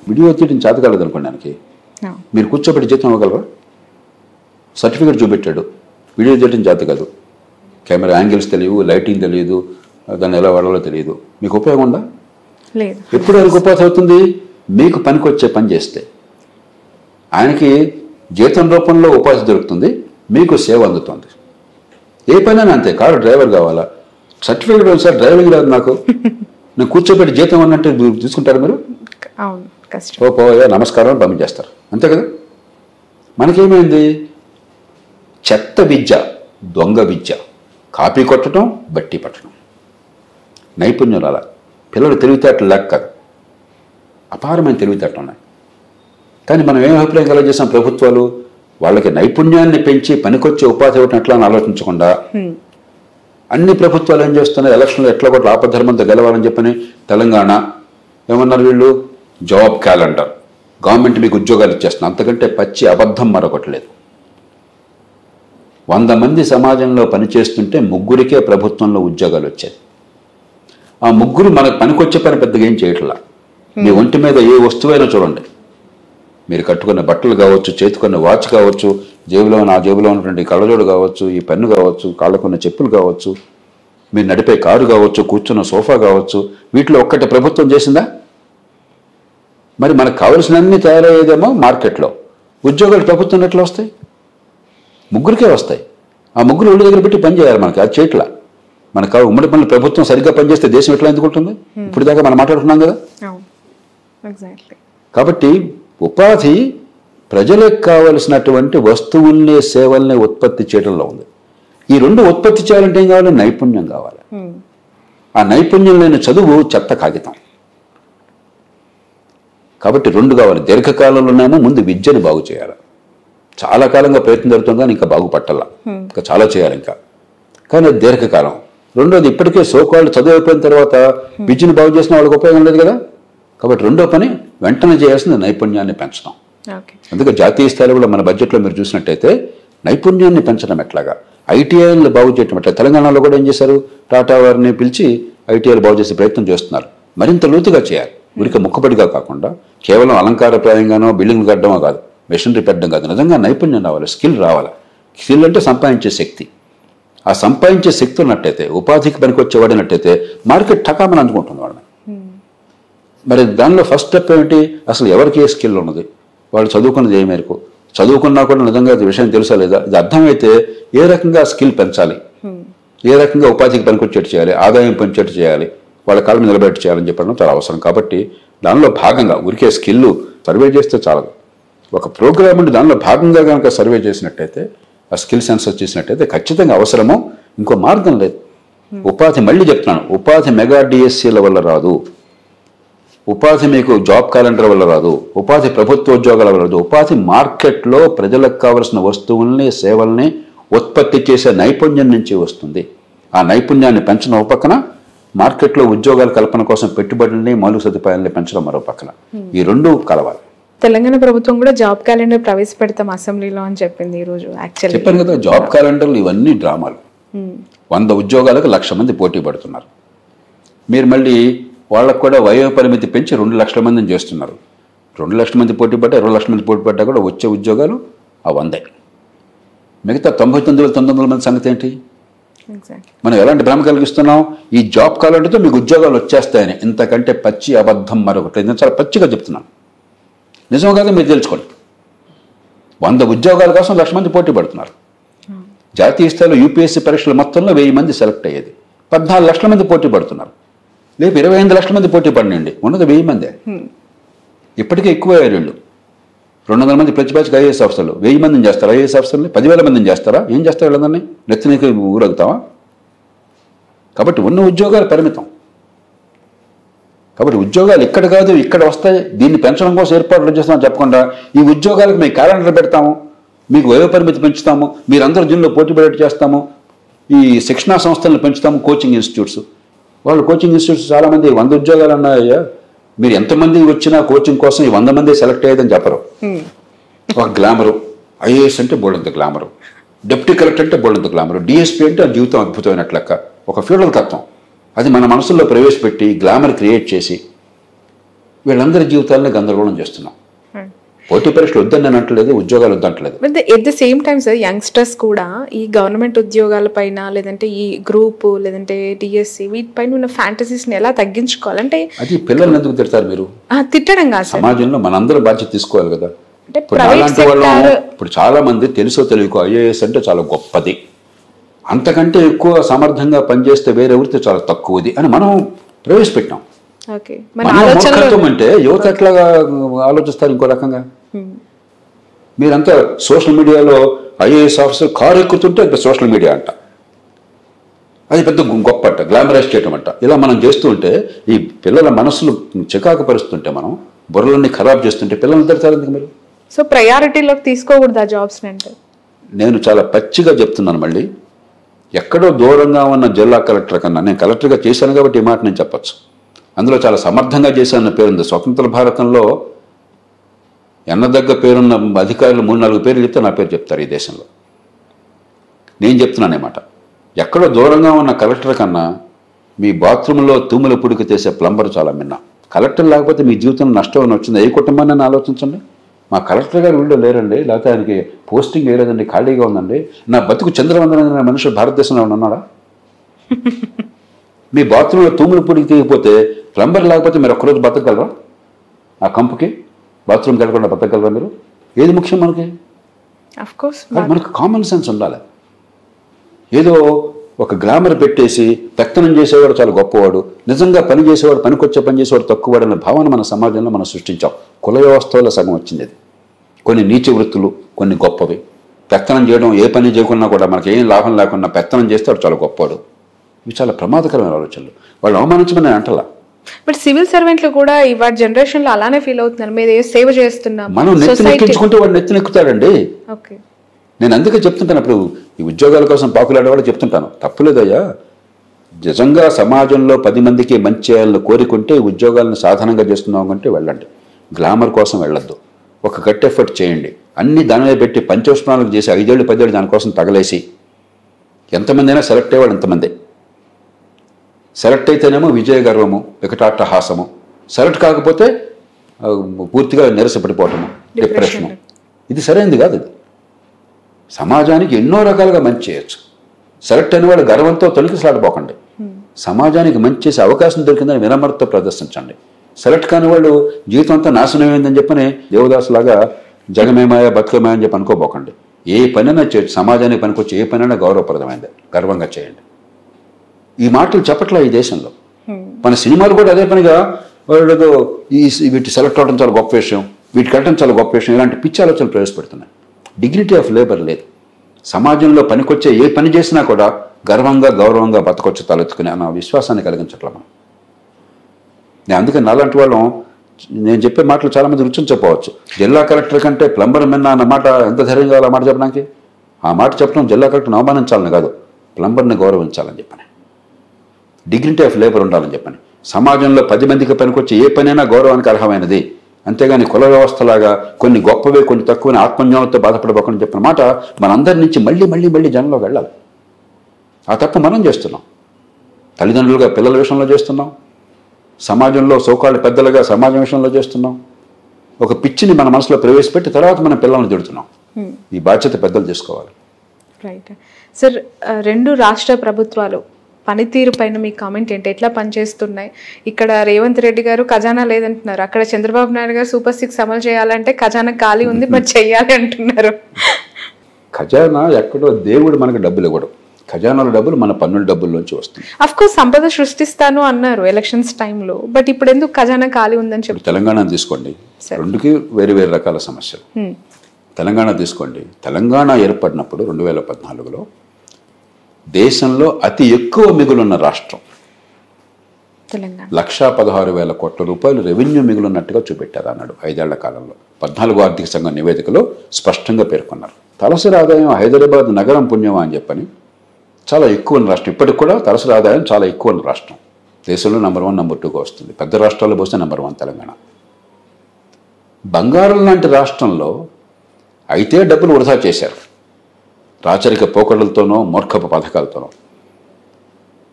వీడియో తీయడం చేత కాలేదు అనుకోండి ఆయనకి, మీరు కూర్చోబెట్టి జీతం ఇవ్వగలరా? సర్టిఫికేట్ చూపెట్టాడు, వీడియో తీయడం చేత కాదు, కెమెరా యాంగిల్స్ తెలియదు, లైటింగ్ తెలియదు, దాన్ని ఎలా వాడాలో తెలియదు, మీకు ఉపయోగం ఉందా? లేదు. ఎప్పుడు ఆయనకు ఉపాధి అవుతుంది? మీకు పనికొచ్చే పని చేస్తే. ఆయనకి జీతం రూపంలో ఉపాధి దొరుకుతుంది, మీకు సేవ అందుతుంది. ఏ పనైనా అంతే. కారు డ్రైవర్ కావాలా, సర్టిఫికేట్ ఉంది సార్, డ్రైవింగ్ రాదు నాకు, నేను కూర్చోబెట్టి జీతం అన్నట్టు తీసుకుంటారు మీరు? అవును, కష్టం. ఓ పోయా నమస్కారం పంపించేస్తారు, అంతే కదా. మనకేమైంది? చెత్త విద్య, దొంగ విద్య, కాపీ కొట్టడం, బట్టి పట్టడం, నైపుణ్యం రాల. పిల్లలు తెలివితేటలు లెక్క, అపారమైన తెలివితేటలు ఉన్నాయి. కానీ మనం ఏం అభిప్రాయం కలగజేసాం? ప్రభుత్వాలు వాళ్ళకి నైపుణ్యాన్ని పెంచి పనికొచ్చే ఉపాధి ఇవ్వటం ఎట్లా అని ఆలోచించకుండా అన్ని ప్రభుత్వాలు ఏం చేస్తున్నాయి? ఎలక్షన్లో ఎట్లా కూడా ఆపధర్మంతో గెలవాలని చెప్పని తెలంగాణ ఏమన్నారు వీళ్ళు? జాబ్ క్యాలెండర్, గవర్నమెంట్ మీకు ఉద్యోగాలు ఇచ్చేస్తుంది. అంతకంటే పచ్చి అబద్ధం మరొకటి లేదు. 100 మంది సమాజంలో పనిచేస్తుంటే 3కే ప్రభుత్వంలో ఉద్యోగాలు వచ్చాయి. ఆ 3 మనకు పనికొచ్చే పని పెద్దగా ఏం చేయట్లా. మీ ఒంటి మీద ఏ వస్తువైనా చూడండి, మీరు కట్టుకున్న బట్టలు కావచ్చు, చేతుకున్న వాచ్ కావచ్చు, జేబులో నా జేబులో ఉన్నటువంటి కళ్ళజోడు కావచ్చు, ఈ పెన్ను కావచ్చు, కాళ్ళకున్న చెప్పులు కావచ్చు, మీరు నడిపే కారు కావచ్చు, కూర్చున్న సోఫా కావచ్చు, వీటిలో ఒక్కటి ప్రభుత్వం చేసిందా? మరి మనకు కావలసినన్ని తయారయ్యేదేమో మార్కెట్లో. ఉద్యోగాలు ప్రభుత్వం ఎట్లా వస్తాయి? 3కే వస్తాయి. ఆ 3 ఒళ్ళు దగ్గర పెట్టి పని చేయాలి. మనకి అది చేయట్లా. మనకు ఉమ్మడి పనులు ప్రభుత్వం సరిగ్గా పనిచేస్తే దేశం ఎట్లా ఎందుకుంటుంది? ఇప్పుడు దాకా మనం మాట్లాడుకున్నాం కదా. కాబట్టి ఉపాధి ప్రజలకు కావలసినటువంటి వస్తువుల్ని సేవల్ని ఉత్పత్తి చేయడంలో ఉంది. ఈ 2 ఉత్పత్తి చేయాలంటే ఏం కావాలి? నైపుణ్యం కావాలి. ఆ నైపుణ్యం లేని చదువు చెత్త కాగితం. కాబట్టి 2 కావాలి. దీర్ఘకాలంలోనేమో ముందు విద్యను బాగు చేయాలి. చాలా కాలంగా ప్రయత్నం జరుగుతుంది కానీ ఇంకా బాగుపట్టాల, ఇంకా చాలా చేయాలి ఇంకా. కానీ అది దీర్ఘకాలం. రెండోది, ఇప్పటికే సోకాళ్ళు చదువు అయిపోయిన తర్వాత విద్యను బాగు చేసిన వాళ్ళకి ఉపయోగం లేదు కదా. కాబట్టి రెండో పని వెంటనే చేయాల్సిన నైపుణ్యాన్ని పెంచడం. అందుకే జాతీయ స్థాయిలో కూడా మన బడ్జెట్లో మీరు చూసినట్టయితే నైపుణ్యాన్ని పెంచడం ఎట్లాగా, ఐటీఐలు బాగు చేయడం ఎట్లా. తెలంగాణలో కూడా ఏం చేశారు? టాటా వారిని పిలిచి ఐటీఐలు బాగు చేసే ప్రయత్నం చేస్తున్నారు. మరింత లోతుగా చేయాలి. ఊరికే ముక్కబడిగా కాకుండా కేవలం అలంకారప్రాయంగానో బిల్డింగ్లు కట్టడమో కాదు, మెషినరీ పెట్టడం కాదు, నిజంగా నైపుణ్యం రావాలి, స్కిల్ రావాలి. స్కిల్ అంటే సంపాదించే శక్తి. ఆ సంపాదించే శక్తి ఉన్నట్టయితే, ఉపాధికి పనికొచ్చేవాడినట్టయితే మార్కెట్ టకామని అందుకుంటుంది వాళ్ళని. మరి దానిలో ఫస్ట్ స్టెప్ ఏమిటి? అసలు ఎవరికి ఏ స్కిల్ ఉన్నది, వాళ్ళు చదువుకున్నది ఏ మేరకు, చదువుకున్నా కూడా నిజంగా అది విషయం తెలుసా లేదా, ఇది అర్థమైతే ఏ రకంగా స్కిల్ పెంచాలి, ఏ రకంగా ఉపాధికి పనికొచ్చేట్టు చేయాలి, ఆదాయం పెంచేట్టు చేయాలి, వాళ్ళ కాళ్ళ మీద నిలబెట్టి చేయాలని చెప్పడం చాలా అవసరం. కాబట్టి దానిలో భాగంగా ఊరికే స్కిల్ సర్వే చేస్తే చాలదు. ఒక ప్రోగ్రామ్ ఉండి దానిలో భాగంగా కనుక సర్వే చేసినట్టయితే, ఆ స్కిల్ సెన్సస్ చేసినట్టయితే ఖచ్చితంగా అవసరమో, ఇంకో మార్గం లేదు. ఉపాధి మళ్ళీ చెప్తున్నాను, ఉపాధి మెగా డిఎస్సీల వల్ల రాదు, ఉపాధి మీకు జాబ్ క్యాలెండర్ వల్ల రాదు, ఉపాధి ప్రభుత్వ ఉద్యోగాల వల్ల రాదు. ఉపాధి మార్కెట్లో ప్రజలకు కావలసిన వస్తువుల్ని సేవల్ని ఉత్పత్తి చేసే నైపుణ్యం నుంచి వస్తుంది. ఆ నైపుణ్యాన్ని పెంచడం ఒక పక్కన, మార్కెట్లో ఉద్యోగాల కల్పన కోసం పెట్టుబడుల్ని మౌలిక సదుపాయాలని పెంచడం మరో పక్కన. ఈ 2 కలవాలి. తెలంగాణ ప్రభుత్వం కూడా జాబ్ క్యాలెండర్ ప్రవేశపెడతాం అసెంబ్లీలో అని చెప్పింది ఈరోజు. యాక్చువల్లీ చెప్పాను కదా, జాబ్ క్యాలెండర్లు ఇవన్నీ డ్రామాలు. 100 ఉద్యోగాలకు 1,00,000 మంది పోటీ పడుతున్నారు. మీరు మళ్ళీ వాళ్ళకు కూడా వయో పరిమితి పెంచి 2 లక్షల మందిని చేస్తున్నారు. 2 లక్షల మంది పోటీ పడ్డా, 20 లక్షల మంది పోటీ పడ్డా కూడా వచ్చే ఉద్యోగాలు ఆ 100. మిగతా 99,900 మంది సంగతి ఏంటి? మనం ఎలాంటి భ్రమ కలిగిస్తున్నాం? ఈ జాబ్ క్యాలెండర్తో మీకు ఉద్యోగాలు వచ్చేస్తాయని. ఇంతకంటే పచ్చి అబద్ధం మరొకటి. నేను చాలా పచ్చిగా చెప్తున్నాను, నిజం కాదు మీరు తెలుసుకోండి. 100 ఉద్యోగాల కోసం 1,00,000 మంది పోటీ పడుతున్నారు. జాతీయ స్థాయిలో యూపీఎస్సీ పరీక్షల మొత్తంలో 1000 మంది సెలెక్ట్ అయ్యేది, 14 లక్షల మంది పోటీ పడుతున్నారు. రేపు 25 లక్షల మంది పోటీ పడినండి, ఉన్నది 1000 మందే. ఇప్పటికే ఎక్కువ అయ్యారు వీళ్ళు. 200 మంది ప్రతి బ్యాచ్కి ఐఏఎస్ ఆఫీసర్లు, 1000 మందిని చేస్తారా ఐఏఎస్ ఆఫీసర్ని? 10,000 మందిని చేస్తారా? ఏం చేస్తారు వీళ్ళందరినీ? నెత్తినికి ఊరగుతావా? కాబట్టి ఉన్న ఉద్యోగాలు పరిమితం. కాబట్టి ఉద్యోగాలు ఇక్కడ కాదు ఇక్కడ వస్తాయి, దీన్ని పెంచడం కోసం ఏర్పాట్లు చేస్తామని చెప్పకుండా ఈ ఉద్యోగాలకు మేము క్యాలెండర్ పెడతాము, మీకు వయోపరిమితి పెంచుతాము, మీరందరూ దీనిలో పోటీ పడేట్టు చేస్తాము, ఈ శిక్షణా సంస్థలను పెంచుతాము, కోచింగ్ ఇన్స్టిట్యూట్స్. వాళ్ళు కోచింగ్ ఇన్స్టిట్యూట్స్ చాలామంది 100 ఉద్యోగాలు ఉన్నాయ్యా, మీరు ఎంతమంది వచ్చినా కోచింగ్ కోసం ఈ 100 మంది సెలెక్ట్ అయ్యేదని చెప్పరు. ఒక గ్లామరు, ఐఏఎస్ అంటే బోల్డంత గ్లామరు, డిప్యూటీ కలెక్టర్ అంటే బోల్డంత గ్లామరు, డిఎస్పీ అంటే జీవితం అద్భుతమైనట్లు లెక్క. ఒక ఫ్యూడల్ తత్వం అది మన మనసుల్లో ప్రవేశపెట్టి గ్లామర్ క్రియేట్ చేసి వీళ్ళందరి జీవితాలని గందరగోళం చేస్తున్నాం. పోటీ పరీక్షలు వద్దని నేను అంటలేదు, ఉద్యోగాలు వద్దంటలేదు. But at the same time sir youngsters కూడా ఈ గవర్నమెంట్ ఉద్యోగాల పైన లేదంటే ఈ గ్రూప్ లేదంటే డిఎస్సి వీటిపైన ఉన్న ఫ్యాంటసీస్ని ఎలా తగ్గించుకోవాలంటే అది పిల్లల్ని ఎందుకు తిడతారు మీరు? తిట్టడం కాదు సార్, సమాజంలో మనందరూ బాధ్యత తీసుకోవాలి కదా. అంటే ఇప్పుడు అలాంటి వాళ్ళు ఇప్పుడు చాలా మంది తెలుసో తెలియకో ఐఏఎస్ అంటే చాలా గొప్పది, అంతకంటే ఎక్కువ సమర్థంగా పనిచేస్తే వేరే వృత్తి చాలా తక్కువది అని మనం ప్రవేశపెట్టాం. మూర్ఖత్వం అంటే యువత ఎట్లాగా ఆలోచిస్తారు ఇంకో రకంగా. మీరంతా సోషల్ మీడియాలో ఐఏఎస్ ఆఫీసర్ కారు ఎక్కుతుంటే అది సోషల్ మీడియా అంట, అది పెద్ద గొప్ప అంట, గ్లామరైజ్ చేయటం అంట. ఇలా మనం చేస్తూ ఉంటే ఈ పిల్లల మనసులు చికాకు పరుస్తుంటే, మనం బుర్రలన్నీ ఖరాబ్ చేస్తుంటే పిల్లలు తిడతారు ఎందుకు మీరు? సో ప్రయారిటీలోకి తీసుకోకూడదు ఆ జాబ్స్ అంటే. నేను చాలా పచ్చిగా చెప్తున్నాను, మళ్ళీ ఎక్కడో దూరంగా ఉన్న జిల్లా కలెక్టర్ కన్నా, నేను కలెక్టర్గా చేశాను కాబట్టి ఈ మాట నేను చెప్పచ్చు, అందులో చాలా సమర్థంగా చేశానన్న పేరుంది. స్వతంత్ర భారతంలో ఎన్నదగ్గ పేరున్న అధికారులు 3-4 పేర్లు చెప్తే నా పేరు చెప్తారు ఈ దేశంలో. నేను చెప్తున్నాను మాట, ఎక్కడో దూరంగా ఉన్న కలెక్టర్ కన్నా మీ బాత్రూంలో తూముల పుడికి చేసే ప్లంబర్ చాలా మిన్న. కలెక్టర్ లేకపోతే మీ జీవితంలో నష్టం వచ్చింది ఏ కుటుంబాన్ని ఆలోచించండి. మా కలెక్టర్ గారు వీళ్ళు లేరండి, లేకపోతే ఆయనకి పోస్టింగ్ వేయలేదండి, ఖాళీగా ఉందండి, నా బతుకు చంద్రవందన మనుషులు భారతదేశంలో ఉన్నాడా? మీ బాత్రూంలో తూముల పొడికి తీయకపోతే ప్లంబర్ లేకపోతే మీరు ఒక్కరోజు బతకగలరా? ఆ కంపుకి బాత్రూమ్కి వెళ్ళకుండా బతకగలరా మీరు? ఏది ముఖ్యం మనకి? మనకు కామన్ సెన్స్ ఉండాలి. ఏదో ఒక గ్లామర్ పెట్టేసి పెత్తనం చేసేవాడు చాలా గొప్పవాడు, నిజంగా పని చేసేవాడు, పనికొచ్చే పని చేసేవాడు తక్కువవాడు అనే భావన మన సమాజంలో మనం సృష్టించాం. కుల వ్యవస్థలో సగం వచ్చింది అది. కొన్ని నీచ వృత్తులు, కొన్ని గొప్పవి. పెత్తనం చేయడం, ఏ పని చేయకున్నా కూడా మనకి ఏం లాభం లేకుండా పెత్తనం చేస్తే వాడు చాలా గొప్పవాడు. ఇవి చాలా ప్రమాదకరమైన ఆలోచనలు. వాళ్ళు అవమానించమని నేను అంటలా. బట్ సివిల్ సర్వెంట్లు కూడా ఇవాళ జనరేషన్లో అలానే ఫీల్ అవుతున్నారు, మీరు ఏ సేవ చేస్తున్నాం. మనం నెత్తినెక్కించుకుంటే వాడు నెత్తినెక్కుతాడండి. నేను అందుకే చెప్తుంటాను, ఇప్పుడు ఈ ఉద్యోగాల కోసం పాకులాడేవాళ్ళు చెప్తుంటాను, తప్పులేదయ్యా. నిజంగా సమాజంలో 10 మందికి మంచి చేయాలని కోరుకుంటే ఉద్యోగాలను సాధనంగా చేస్తున్నాం అంటే వెళ్ళండి, గ్లామర్ కోసం వెళ్ళొద్దు. ఒక గట్టి ఎఫర్ట్ చేయండి, అన్ని దానిలో పెట్టి పంచోష్ణాలకు చేసి 5 ఏళ్ళు 10 ఏళ్ళు దానికోసం తగలేసి ఎంతమంది అయినా సెలెక్ట్ అయ్యేవాళ్ళు ఎంతమంది. సెలెక్ట్ అయితేనేమో విజయ గర్వము, వికటాట్టహాసము, సెలెక్ట్ కాకపోతే పూర్తిగా నిరసపడిపోవటము, డిప్రెషను. ఇది సరైనది కాదు. ఇది సమాజానికి ఎన్నో రకాలుగా మంచి చేయొచ్చు. సెలెక్ట్ అయిన వాళ్ళు గర్వంతో తొలగిసలాడిపోకండి, సమాజానికి మంచి చేసే అవకాశం దొరికిందని వినమ్రతతో ప్రదర్శించండి. సెలెక్ట్ కాని వాళ్ళు జీవితం అంతా నాశనమైందని చెప్పని దేవదాసులాగా జగమేమాయ బతుకమేయ అని చెప్పి అనుకోబోకండి. ఏ పనైనా చేయొచ్చు, సమాజానికి పనికొచ్చి ఏ పనైనా గౌరవప్రదమైంది, గర్వంగా చేయండి. ఈ మాటలు చెప్పట్లా ఈ దేశంలో. మన సినిమాలు కూడా అదే పనిగా వాళ్ళు వీటి సెలెక్ట్ అవడం చాలా గొప్ప విషయం, వీటికి వెళ్ళడం చాలా గొప్ప విషయం, ఇలాంటి పిచ్చి ఆలోచనలు ప్రవేశపెడుతున్నాయి. డిగ్నిటీ ఆఫ్ లేబర్ లేదు. సమాజంలో పనికొచ్చే ఏ పని చేసినా కూడా గర్వంగా గౌరవంగా బతకొచ్చు తలెత్తుకుని అన్న విశ్వాసాన్ని కలిగించట్లా మనం. నేను అందుకని అలాంటి వాళ్ళం, నేను చెప్పే మాటలు చాలామంది రుచించకపోవచ్చు. జిల్లా కలెక్టర్ కంటే ప్లంబర్ మిన్న అన్న మాట ఎంత ధైర్యం కావాలి ఆ మాట చెప్పడానికి? ఆ మాట చెప్పడం జిల్లా కలెక్టర్ని అవమానించాలని కాదు, ప్లంబర్ని గౌరవించాలని చెప్పని, డిగ్నిటీ ఆఫ్ లేబర్ ఉండాలని చెప్పని. సమాజంలో 10 మందికి పనికొచ్చి ఏ పనైనా గౌరవానికి అర్హమైనది, అంతేగాని కుల వ్యవస్థలాగా కొన్ని గొప్పవే కొన్ని తక్కువని ఆత్మజ్ఞానంతో బాధపడబోకని చెప్పిన మాట మనందరి నుంచి మళ్ళీ మళ్ళీ మళ్ళీ జనంలోకి వెళ్ళాలి. ఆ తప్పు మనం చేస్తున్నాం, తల్లిదండ్రులుగా పిల్లల విషయంలో చేస్తున్నాం, సమాజంలో సోకాళ్ళ పెద్దలుగా సమాజం విషయంలో చేస్తున్నాం. ఒక పిచ్చిని మన మనసులో ప్రవేశపెట్టి తర్వాత మనం పిల్లల్ని తిడుతున్నాం. ఈ బాధ్యత పెద్దలు చేసుకోవాలి. రైట్ సార్, 2 రాష్ట్ర ప్రభుత్వాలు పనితీరు పైన మీ కామెంట్ ఏంటి? ఎట్లా పనిచేస్తున్నాయి? ఇక్కడ రేవంత్ రెడ్డి గారు ఖజానా లేదంటున్నారు, అక్కడ చంద్రబాబు నాయుడు గారు సూపర్ 6 అమలు చేయాలంటే ఖజానా ఖాళీ ఉంది మరి చెయ్యాలి అంటున్నారు. ఖజానా ఎక్కడో దేవుడు మనకు డబ్బులు ఇవ్వడు, ఖజానాల డబ్బులు మన పన్నుల డబ్బుల్లోంచి వస్తుంది. అఫ్ కోర్స్ సంపద సృష్టిస్తాను అన్నారు ఎలక్షన్స్ టైంలో, బట్ ఇప్పుడు ఎందుకు ఖజానా ఖాళీ ఉందని చెప్పి. తెలంగాణ తీసుకోండి, రెండుకి వేరు వేరు రకాల సమస్యలు. తెలంగాణ తీసుకోండి, తెలంగాణ ఏర్పడినప్పుడు 2014లో దేశంలో అతి ఎక్కువ మిగులున్న రాష్ట్రం తెలంగాణ. 1,16,000 కోట్ల రూపాయలు రెవెన్యూ మిగులున్నట్టుగా చూపెట్టారు అన్నాడు 5 ఏళ్ల కాలంలో. 14వ ఆర్థిక సంఘం నివేదికలో స్పష్టంగా పేర్కొన్నారు. తలసరి ఆదాయం హైదరాబాద్ నగరం పుణ్యమా అని చెప్పని చాలా ఎక్కువ ఉన్న రాష్ట్రం. ఇప్పటికి కూడా తలసరి ఆదాయం చాలా ఎక్కువ ఉన్న రాష్ట్రం. దేశంలో నెంబర్ 1, నెంబర్ 2గా వస్తుంది. పెద్ద రాష్ట్రాల్లో పోస్తే నెంబర్ 1 తెలంగాణ. బంగారం లాంటి రాష్ట్రంలో అయితే డబ్బులు వృధా చేశారు, రాచరిక పోకడలతోనో మూర్ఖపు పథకాలతోనో,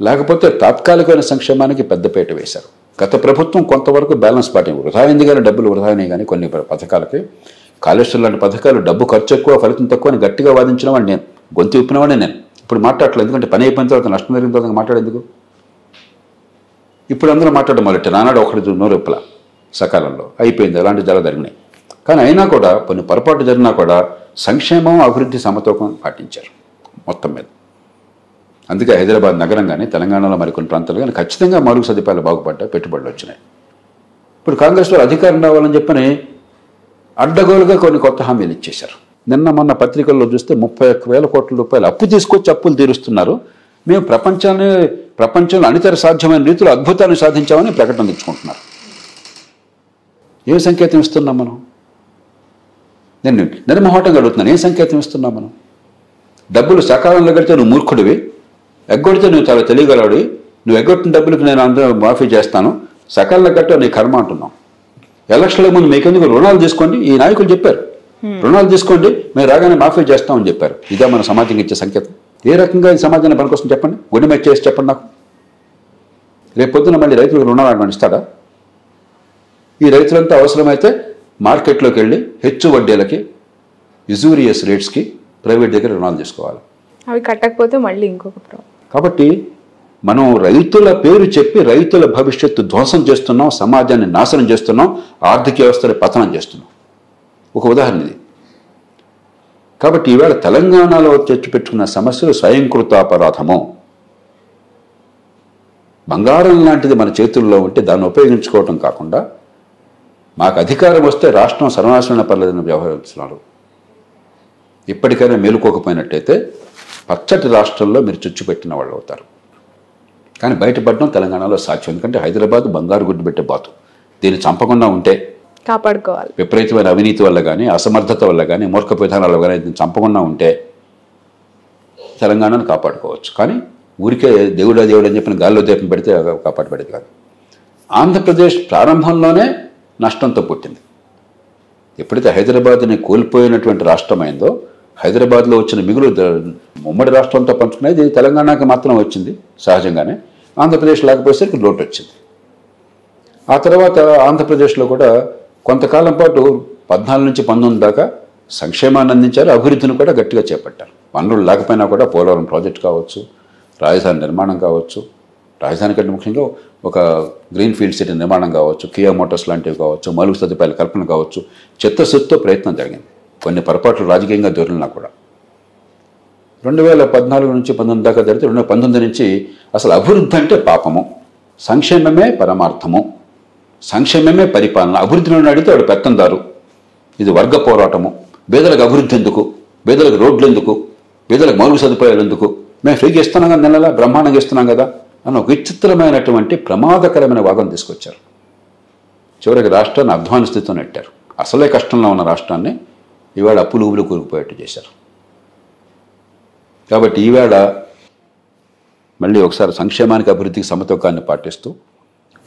లేకపోతే తాత్కాలికమైన సంక్షేమానికి పెద్దపీట వేశారు. గత ప్రభుత్వం కొంతవరకు బ్యాలెన్స్ పాటింది. వృధా అయింది కానీ డబ్బులు వృధా అయినాయి కానీ కొన్ని పథకాలకి. కాళేశ్వరం లాంటి పథకాలు డబ్బు ఖర్చు ఎక్కువ, ఫలితం తక్కువ అని గట్టిగా వాదించినవాడిని నేను, గొంతు విప్పినవాడిని నేను. ఇప్పుడు మాట్లాడలేదు, ఎందుకంటే పని అయిపోయిన తర్వాత నష్టం జరిగిన తర్వాత మాట్లాడేందుకు. ఇప్పుడు అందరూ మాట్లాడడం మొదలెట్టారు. నానాడు ఒకటి నోరెప్పల సకాలంలో అయిపోయింది, అలాంటి జల జరిగినాయి. కానీ అయినా కూడా కొన్ని పొరపాటు జరిగినా కూడా సంక్షేమం అభివృద్ధి సమతూకం పాటించారు మొత్తం మీద. అందుకే హైదరాబాద్ నగరం కానీ తెలంగాణలో మరికొన్ని ప్రాంతాలు కానీ ఖచ్చితంగా మౌలిక సదుపాయాలు బాగుపడ్డాయి, పెట్టుబడులు వచ్చినాయి. ఇప్పుడు కాంగ్రెస్ వారు అధికారం రావాలని చెప్పని అడ్డగోలుగా కొన్ని కొత్త హామీలు ఇచ్చేశారు. నిన్న మొన్న పత్రికల్లో చూస్తే 31,000 కోట్ల రూపాయలు అప్పు తీసుకొచ్చి అప్పులు తీరుస్తున్నారు. మేము ప్రపంచంలో అనితర సాధ్యమైన రీతిలో అద్భుతాన్ని సాధించామని ప్రకటన తెచ్చుకుంటున్నారు. ఏ సంకేతం ఇస్తున్నాం మనం? నేను నిర్మోహటంగా అడుగుతున్నాను, ఏ సంకేతం ఇస్తున్నాం మనం? డబ్బులు సకాలంలో కడితే నువ్వు మూర్ఖుడివి, ఎగ్గొడితే నువ్వు చాలా తెలియగలవాడివి, నువ్వు ఎగ్గొట్టిన డబ్బులకు నేను అందరూ మాఫీ చేస్తాను, సకాలంలో కట్ట నీ కర్మ అంటున్నాం. ఎలక్షన్ల ముందు మీకెందుకు రుణాలు తీసుకోండి, ఈ నాయకులు చెప్పారు, రుణాలు తీసుకోండి మేము రాగానే మాఫీ చేస్తామని చెప్పారు. ఇదే మన సమాజంకి ఇచ్చే సంకేతం? ఏ రకంగా ఈ సమాజాన్ని పనికొస్తుంది చెప్పండి, గుండె మెచ్చి చేసి చెప్పండి నాకు. రేపు పొద్దున మళ్ళీ రైతులకు రుణాలు అడగని ఇస్తాడా? ఈ రైతులంతా అవసరమైతే మార్కెట్లోకి వెళ్ళి హెచ్చు వడ్డీలకి, యుజూరియస్ రేట్స్కి ప్రైవేట్ దగ్గర రుణాలు తీసుకోవాలి. అవి కట్టకపోతే మళ్ళీ ఇంకొక ప్రాబ్లం. కాబట్టి మనం రైతుల పేరు చెప్పి రైతుల భవిష్యత్తు ధ్వంసం చేస్తున్నాం, సమాజాన్ని నాశనం చేస్తున్నాం, ఆర్థిక వ్యవస్థని పతనం చేస్తున్నాం. ఒక ఉదాహరణ ఇది. కాబట్టి ఈవేళ తెలంగాణలో తెచ్చిపెట్టుకున్న సమస్యలు స్వయంకృతాపరాధము. బంగారం లాంటిది మన చేతుల్లో ఉంటే దాన్ని ఉపయోగించుకోవటం కాకుండా మాకు అధికారం వస్తే రాష్ట్రం సర్వనాశనం పర్లేదని వ్యవహరిస్తున్నారు. ఇప్పటికైనా మేలుకోకపోయినట్టయితే పచ్చటి రాష్ట్రంలో మీరు చుచ్చుపెట్టిన వాళ్ళు అవుతారు. కానీ బయటపడడం తెలంగాణలో సాధ్యం. ఎందుకంటే హైదరాబాద్ బంగారు గుడ్డు పెట్టే బాతు. దీన్ని చంపకుండా ఉంటే కాపాడుకోవాలి. విపరీతమైన అవినీతి వల్ల కానీ, అసమర్థత వల్ల కానీ, మూర్ఖ విధానాల వల్ల కానీ దీన్ని చంపకుండా ఉంటే తెలంగాణను కాపాడుకోవచ్చు. కానీ ఊరికే దేవుడా దేవుడు అని చెప్పిన గాల్లో దీపం పెడితే కాపాడబడేది కాదు. ఆంధ్రప్రదేశ్ ప్రారంభంలోనే నష్టంతో పుట్టింది. ఎప్పుడైతే హైదరాబాద్ని కోల్పోయినటువంటి రాష్ట్రమైందో, హైదరాబాద్లో వచ్చిన మిగులు ఉమ్మడి రాష్ట్రంతో పంచుకునేది తెలంగాణకి మాత్రం వచ్చింది సహజంగానే. ఆంధ్రప్రదేశ్ లేకపోయేసరికి లోటు వచ్చింది. ఆ తర్వాత ఆంధ్రప్రదేశ్లో కూడా కొంతకాలం పాటు 14 నుంచి 19 దాకా సంక్షేమాన్ని అందించారు, అభివృద్ధిని కూడా గట్టిగా చేపట్టారు. వనరులు లేకపోయినా కూడా పోలవరం ప్రాజెక్ట్ కావచ్చు, రాజధాని నిర్మాణం కావచ్చు, రాజధాని కంటే ముఖ్యంగా ఒక గ్రీన్ ఫీల్డ్ సిటీ నిర్మాణం కావచ్చు, కియా మోటార్స్ లాంటివి కావచ్చు, మౌలిక సదుపాయాల కల్పన కావచ్చు, చిత్తశుద్ధితో ప్రయత్నం జరిగింది. కొన్ని పొరపాట్లు రాజకీయంగా దొరికినా కూడా 2014 నుంచి 19 దాకా జరిగితే 2019 నుంచి అసలు అభివృద్ధి అంటే పాపము, సంక్షేమమే పరమార్థము, సంక్షేమమే పరిపాలన. అభివృద్ధిని అడిగితే వాడు పెత్తందారు, ఇది వర్గ పోరాటము, పేదలకు అభివృద్ధి ఎందుకు, పేదలకు రోడ్లు ఎందుకు, పేదలకు మౌలిక సదుపాయాలు ఎందుకు, మేము ఫ్రీగా ఇస్తున్నాం కదా, నెలలా బ్రహ్మాండంగా ఇస్తున్నాం కదా అన్న ఒక విచిత్రమైనటువంటి ప్రమాదకరమైన వాదన తీసుకొచ్చారు. చివరికి రాష్ట్రాన్ని అధ్వాన స్థితితో నెట్టారు. అసలే కష్టంలో ఉన్న రాష్ట్రాన్ని ఈవేళ అప్పులు ఊబులు కూరుకుపోయేట్టు చేశారు. కాబట్టి ఈవేళ మళ్ళీ ఒకసారి సంక్షేమానికి అభివృద్ధికి సమతూకాన్ని పాటిస్తూ,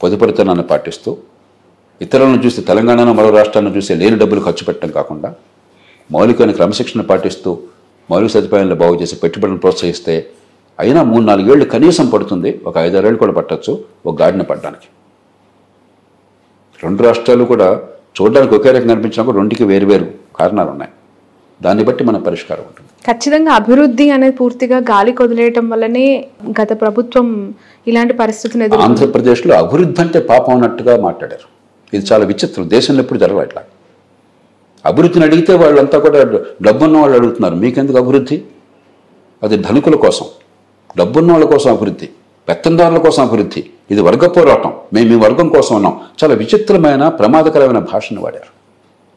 పొదుపరితనాన్ని పాటిస్తూ, ఇతరులను చూసి తెలంగాణను మరో రాష్ట్రాన్ని చూసి లేని డబ్బులు ఖర్చు పెట్టడం కాకుండా మౌలికమైన క్రమశిక్షణ పాటిస్తూ మౌలిక సదుపాయాలను బాగు చేసి పెట్టుబడులను ప్రోత్సహిస్తే అయినా 3-4 ఏళ్ళు కనీసం పడుతుంది. ఒక 5-6 ఏళ్ళు కూడా పట్టచ్చు ఒక గాడిన పడ్డానికి. 2 రాష్ట్రాలు కూడా చూడడానికి ఒకే రకంగా కనిపించినప్పుడు రెండుకి వేరువేరు కారణాలు ఉన్నాయి. దాన్ని బట్టి మన పరిష్కారం ఉంటుంది. ఖచ్చితంగా అభివృద్ధి అనేది పూర్తిగా గాలి కొదిలేయటం వల్లనే గత ప్రభుత్వం ఇలాంటి పరిస్థితిని ఎదుర్కొంది. ఆంధ్రప్రదేశ్లో అభివృద్ధి అంటే పాపం అన్నట్టుగా మాట్లాడారు. ఇది చాలా విచిత్రం. దేశంలో ఎప్పుడు జరగదు ఇట్లా. అభివృద్ధిని అడిగితే వాళ్ళంతా కూడా డబ్బున్న వాళ్ళు అడుగుతున్నారు, మీకెందుకు అభివృద్ధి? అది ధనికుల కోసం. డబ్బున్న వాళ్ళ కోసం అభివృద్ధి, పెత్తందారుల కోసం అభివృద్ధి, ఇది వర్గ పోరాటం, మేము ఈ వర్గం కోసం ఉన్నాం. చాలా విచిత్రమైన ప్రమాదకరమైన భాషను వాడారు,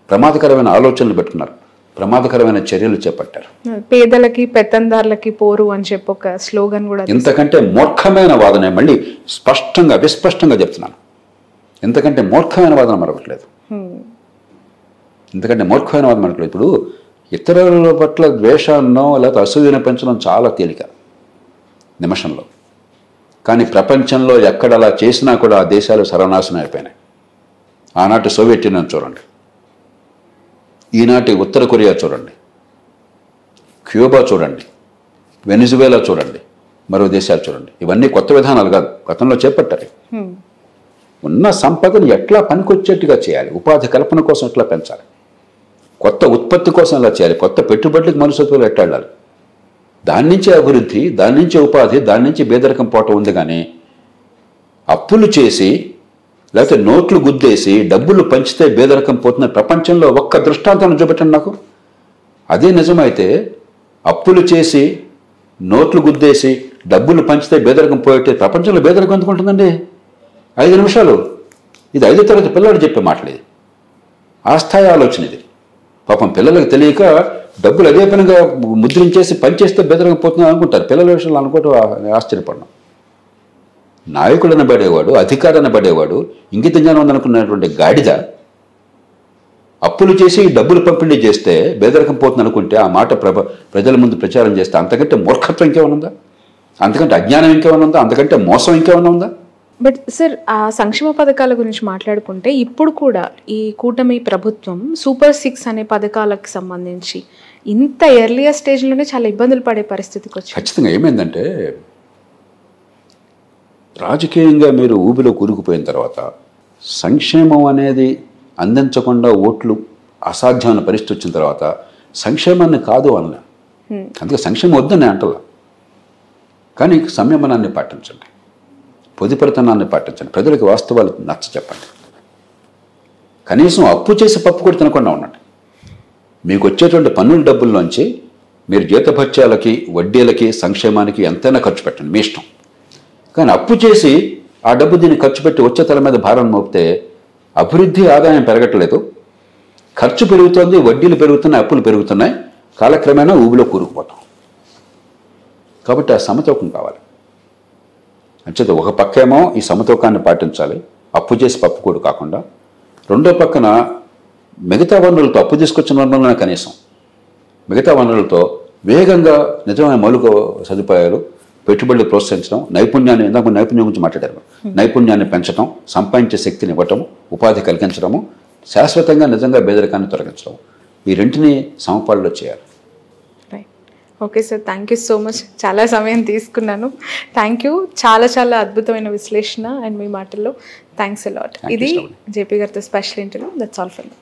ప్రమాదకరమైన ఆలోచనలు పెట్టుకున్నారు, ప్రమాదకరమైన చర్యలు చేపట్టారు. పేదలకి పెత్తందారులకి పోరు అని చెప్పి ఒక స్లోగన్ కూడా. ఇంతకంటే మూర్ఖమైన వాదన, మళ్ళీ స్పష్టంగా విస్పష్టంగా చెప్తున్నాను, ఇంతకంటే మూర్ఖమైన వాదన మరొకట్లేదు. ఎందుకంటే మూర్ఖమైన వాదన మరొకట్లేదు. ఇప్పుడు ఇతరుల పట్ల ద్వేషాన్నో లేకపోతే అసూయను పెంచడం చాలా తేలిక నిమిషంలో. కానీ ప్రపంచంలో ఎక్కడ అలా చేసినా కూడా ఆ దేశాలు సర్వనాశనం అయిపోయినాయి. ఆనాటి సోవియట్ యూనియన్ చూడండి, ఈనాటి ఉత్తర కొరియా చూడండి, క్యూబా చూడండి, వెనిజువేలా చూడండి, మరో దేశాలు చూడండి. ఇవన్నీ కొత్త విధానాలు కాదు, గతంలో చేపట్టారు. ఉన్న సంపదను ఎట్లా పనికొచ్చేట్టుగా చేయాలి, ఉపాధి కల్పన కోసం ఎట్లా పెంచాలి, కొత్త ఉత్పత్తి కోసం ఎలా చేయాలి, కొత్త పెట్టుబడులకు మనస్తత్వాలు ఎట్లా వెళ్ళాలి, దాని నుంచే అభివృద్ధి, దాని నుంచే ఉపాధి, దాని నుంచి పేదరికం పోవటం ఉంది. కానీ అప్పులు చేసి లేకపోతే నోట్లు గుద్దేసి డబ్బులు పంచితే పేదరికం పోతున్న ప్రపంచంలో ఒక్క దృష్టాంతాన్ని చూపెట్టండి నాకు. అదే నిజమైతే అప్పులు చేసి నోట్లు గుద్దేసి డబ్బులు పంచితే పేదరికం పోయేటే ప్రపంచంలో పేదరికం ఎందుకు ఉంటుందండి? 5 నిమిషాలు. ఇది 5వ తరగతి పిల్లవాడు చెప్పే మాటలేదు, ఆ స్థాయి ఆలోచన ఇది. పాపం పిల్లలకు తెలియక డబ్బులు అదే పనిగా ముద్రించేసి పనిచేస్తే బెదరగా పోతుందని అనుకుంటారు. పిల్లల విషయంలో అనుకోవటం ఆశ్చర్యపడడం. నాయకుడు అనబడేవాడు, అధికారి అనబడేవాడు, ఇంగిత జ్ఞానం ఉందనుకున్నటువంటి గాడిద అప్పులు చేసి డబ్బులు పంపిణీ చేస్తే బెదరకం పోతుంది అనుకుంటే ఆ మాట ప్రజల ముందు ప్రచారం చేస్తే అంతకంటే మూర్ఖత్వం ఇంకేమైనా ఉందా? అంతకంటే అజ్ఞానం ఇంకేమైనా ఉందా? అంతకంటే మోసం ఇంకేమైనా ఉందా? బట్ సార్, ఆ సంక్షేమ పథకాల గురించి మాట్లాడుకుంటే ఇప్పుడు కూడా ఈ కూటమి ప్రభుత్వం సూపర్ 6 అనే పథకాలకు సంబంధించి ఇంత ఎర్లియర్ స్టేజ్లోనే చాలా ఇబ్బందులు పడే పరిస్థితికి వచ్చింది. ఖచ్చితంగా ఏమైందంటే, రాజకీయంగా మీరు ఊబిలో కూరుకుపోయిన తర్వాత సంక్షేమం అనేది అందించకుండా ఓట్లు అసాధ్యమైన పరిస్థితి వచ్చిన తర్వాత సంక్షేమాన్ని కాదు అన్న, అందుకే సంక్షేమం వద్దని అంటలా. కానీ సంయమనాన్ని పాటించండి, పొదుపరితనాన్ని పాటించండి, ప్రజలకు వాస్తవాలు నచ్చ చెప్పండి. కనీసం అప్పు చేసి పప్పు కూడా తినకుండా ఉండండి. మీకు వచ్చేటువంటి పన్నుల డబ్బుల్లోంచి మీరు జీతభత్యాలకి, వడ్డీలకి, సంక్షేమానికి ఎంతైనా ఖర్చు పెట్టండి, మీ ఇష్టం. కానీ అప్పు చేసి ఆ డబ్బు దీన్ని ఖర్చు పెట్టి వచ్చే తల మీద భారం మోపితే అభివృద్ధి, ఆదాయం పెరగట్లేదు, ఖర్చు పెరుగుతోంది, వడ్డీలు పెరుగుతున్నాయి, అప్పులు పెరుగుతున్నాయి, కాలక్రమేణా ఊబిలో కూరుకుపోతాం. కాబట్టి ఆ సమతూకం కావాలి. అంచేత ఒక పక్కేమో ఈ సమతూకాన్ని పాటించాలి, అప్పు చేసి పప్పు కూడా కాకుండా. రెండో పక్కన మిగతా వనరులతో, అప్పు తీసుకొచ్చిన వనరులనే కనీసం మిగతా వనరులతో వేగంగా నిజమైన మౌలిక సదుపాయాలు, పెట్టుబడులు ప్రోత్సహించడం, నైపుణ్యాన్ని, ఇందాక నైపుణ్యం గురించి మాట్లాడారు, నైపుణ్యాన్ని పెంచడం, సంపాదించే శక్తిని ఇవ్వటం, ఉపాధి కలిగించడము, శాశ్వతంగా నిజంగా పేదరికాన్ని తొలగించడం, ఈ రెంటిని సమపాల్లో చేయాలి. Okay sir, thank you so much. చాలా సమయం తీసుకున్నాను. Thank you. చాలా చాలా అద్భుతమైన విశ్లేషణ అండ్ మీ మాటల్లో థ్యాంక్స్ అలాట్. ఇది జేపీ గారితో special interview. That's all for me.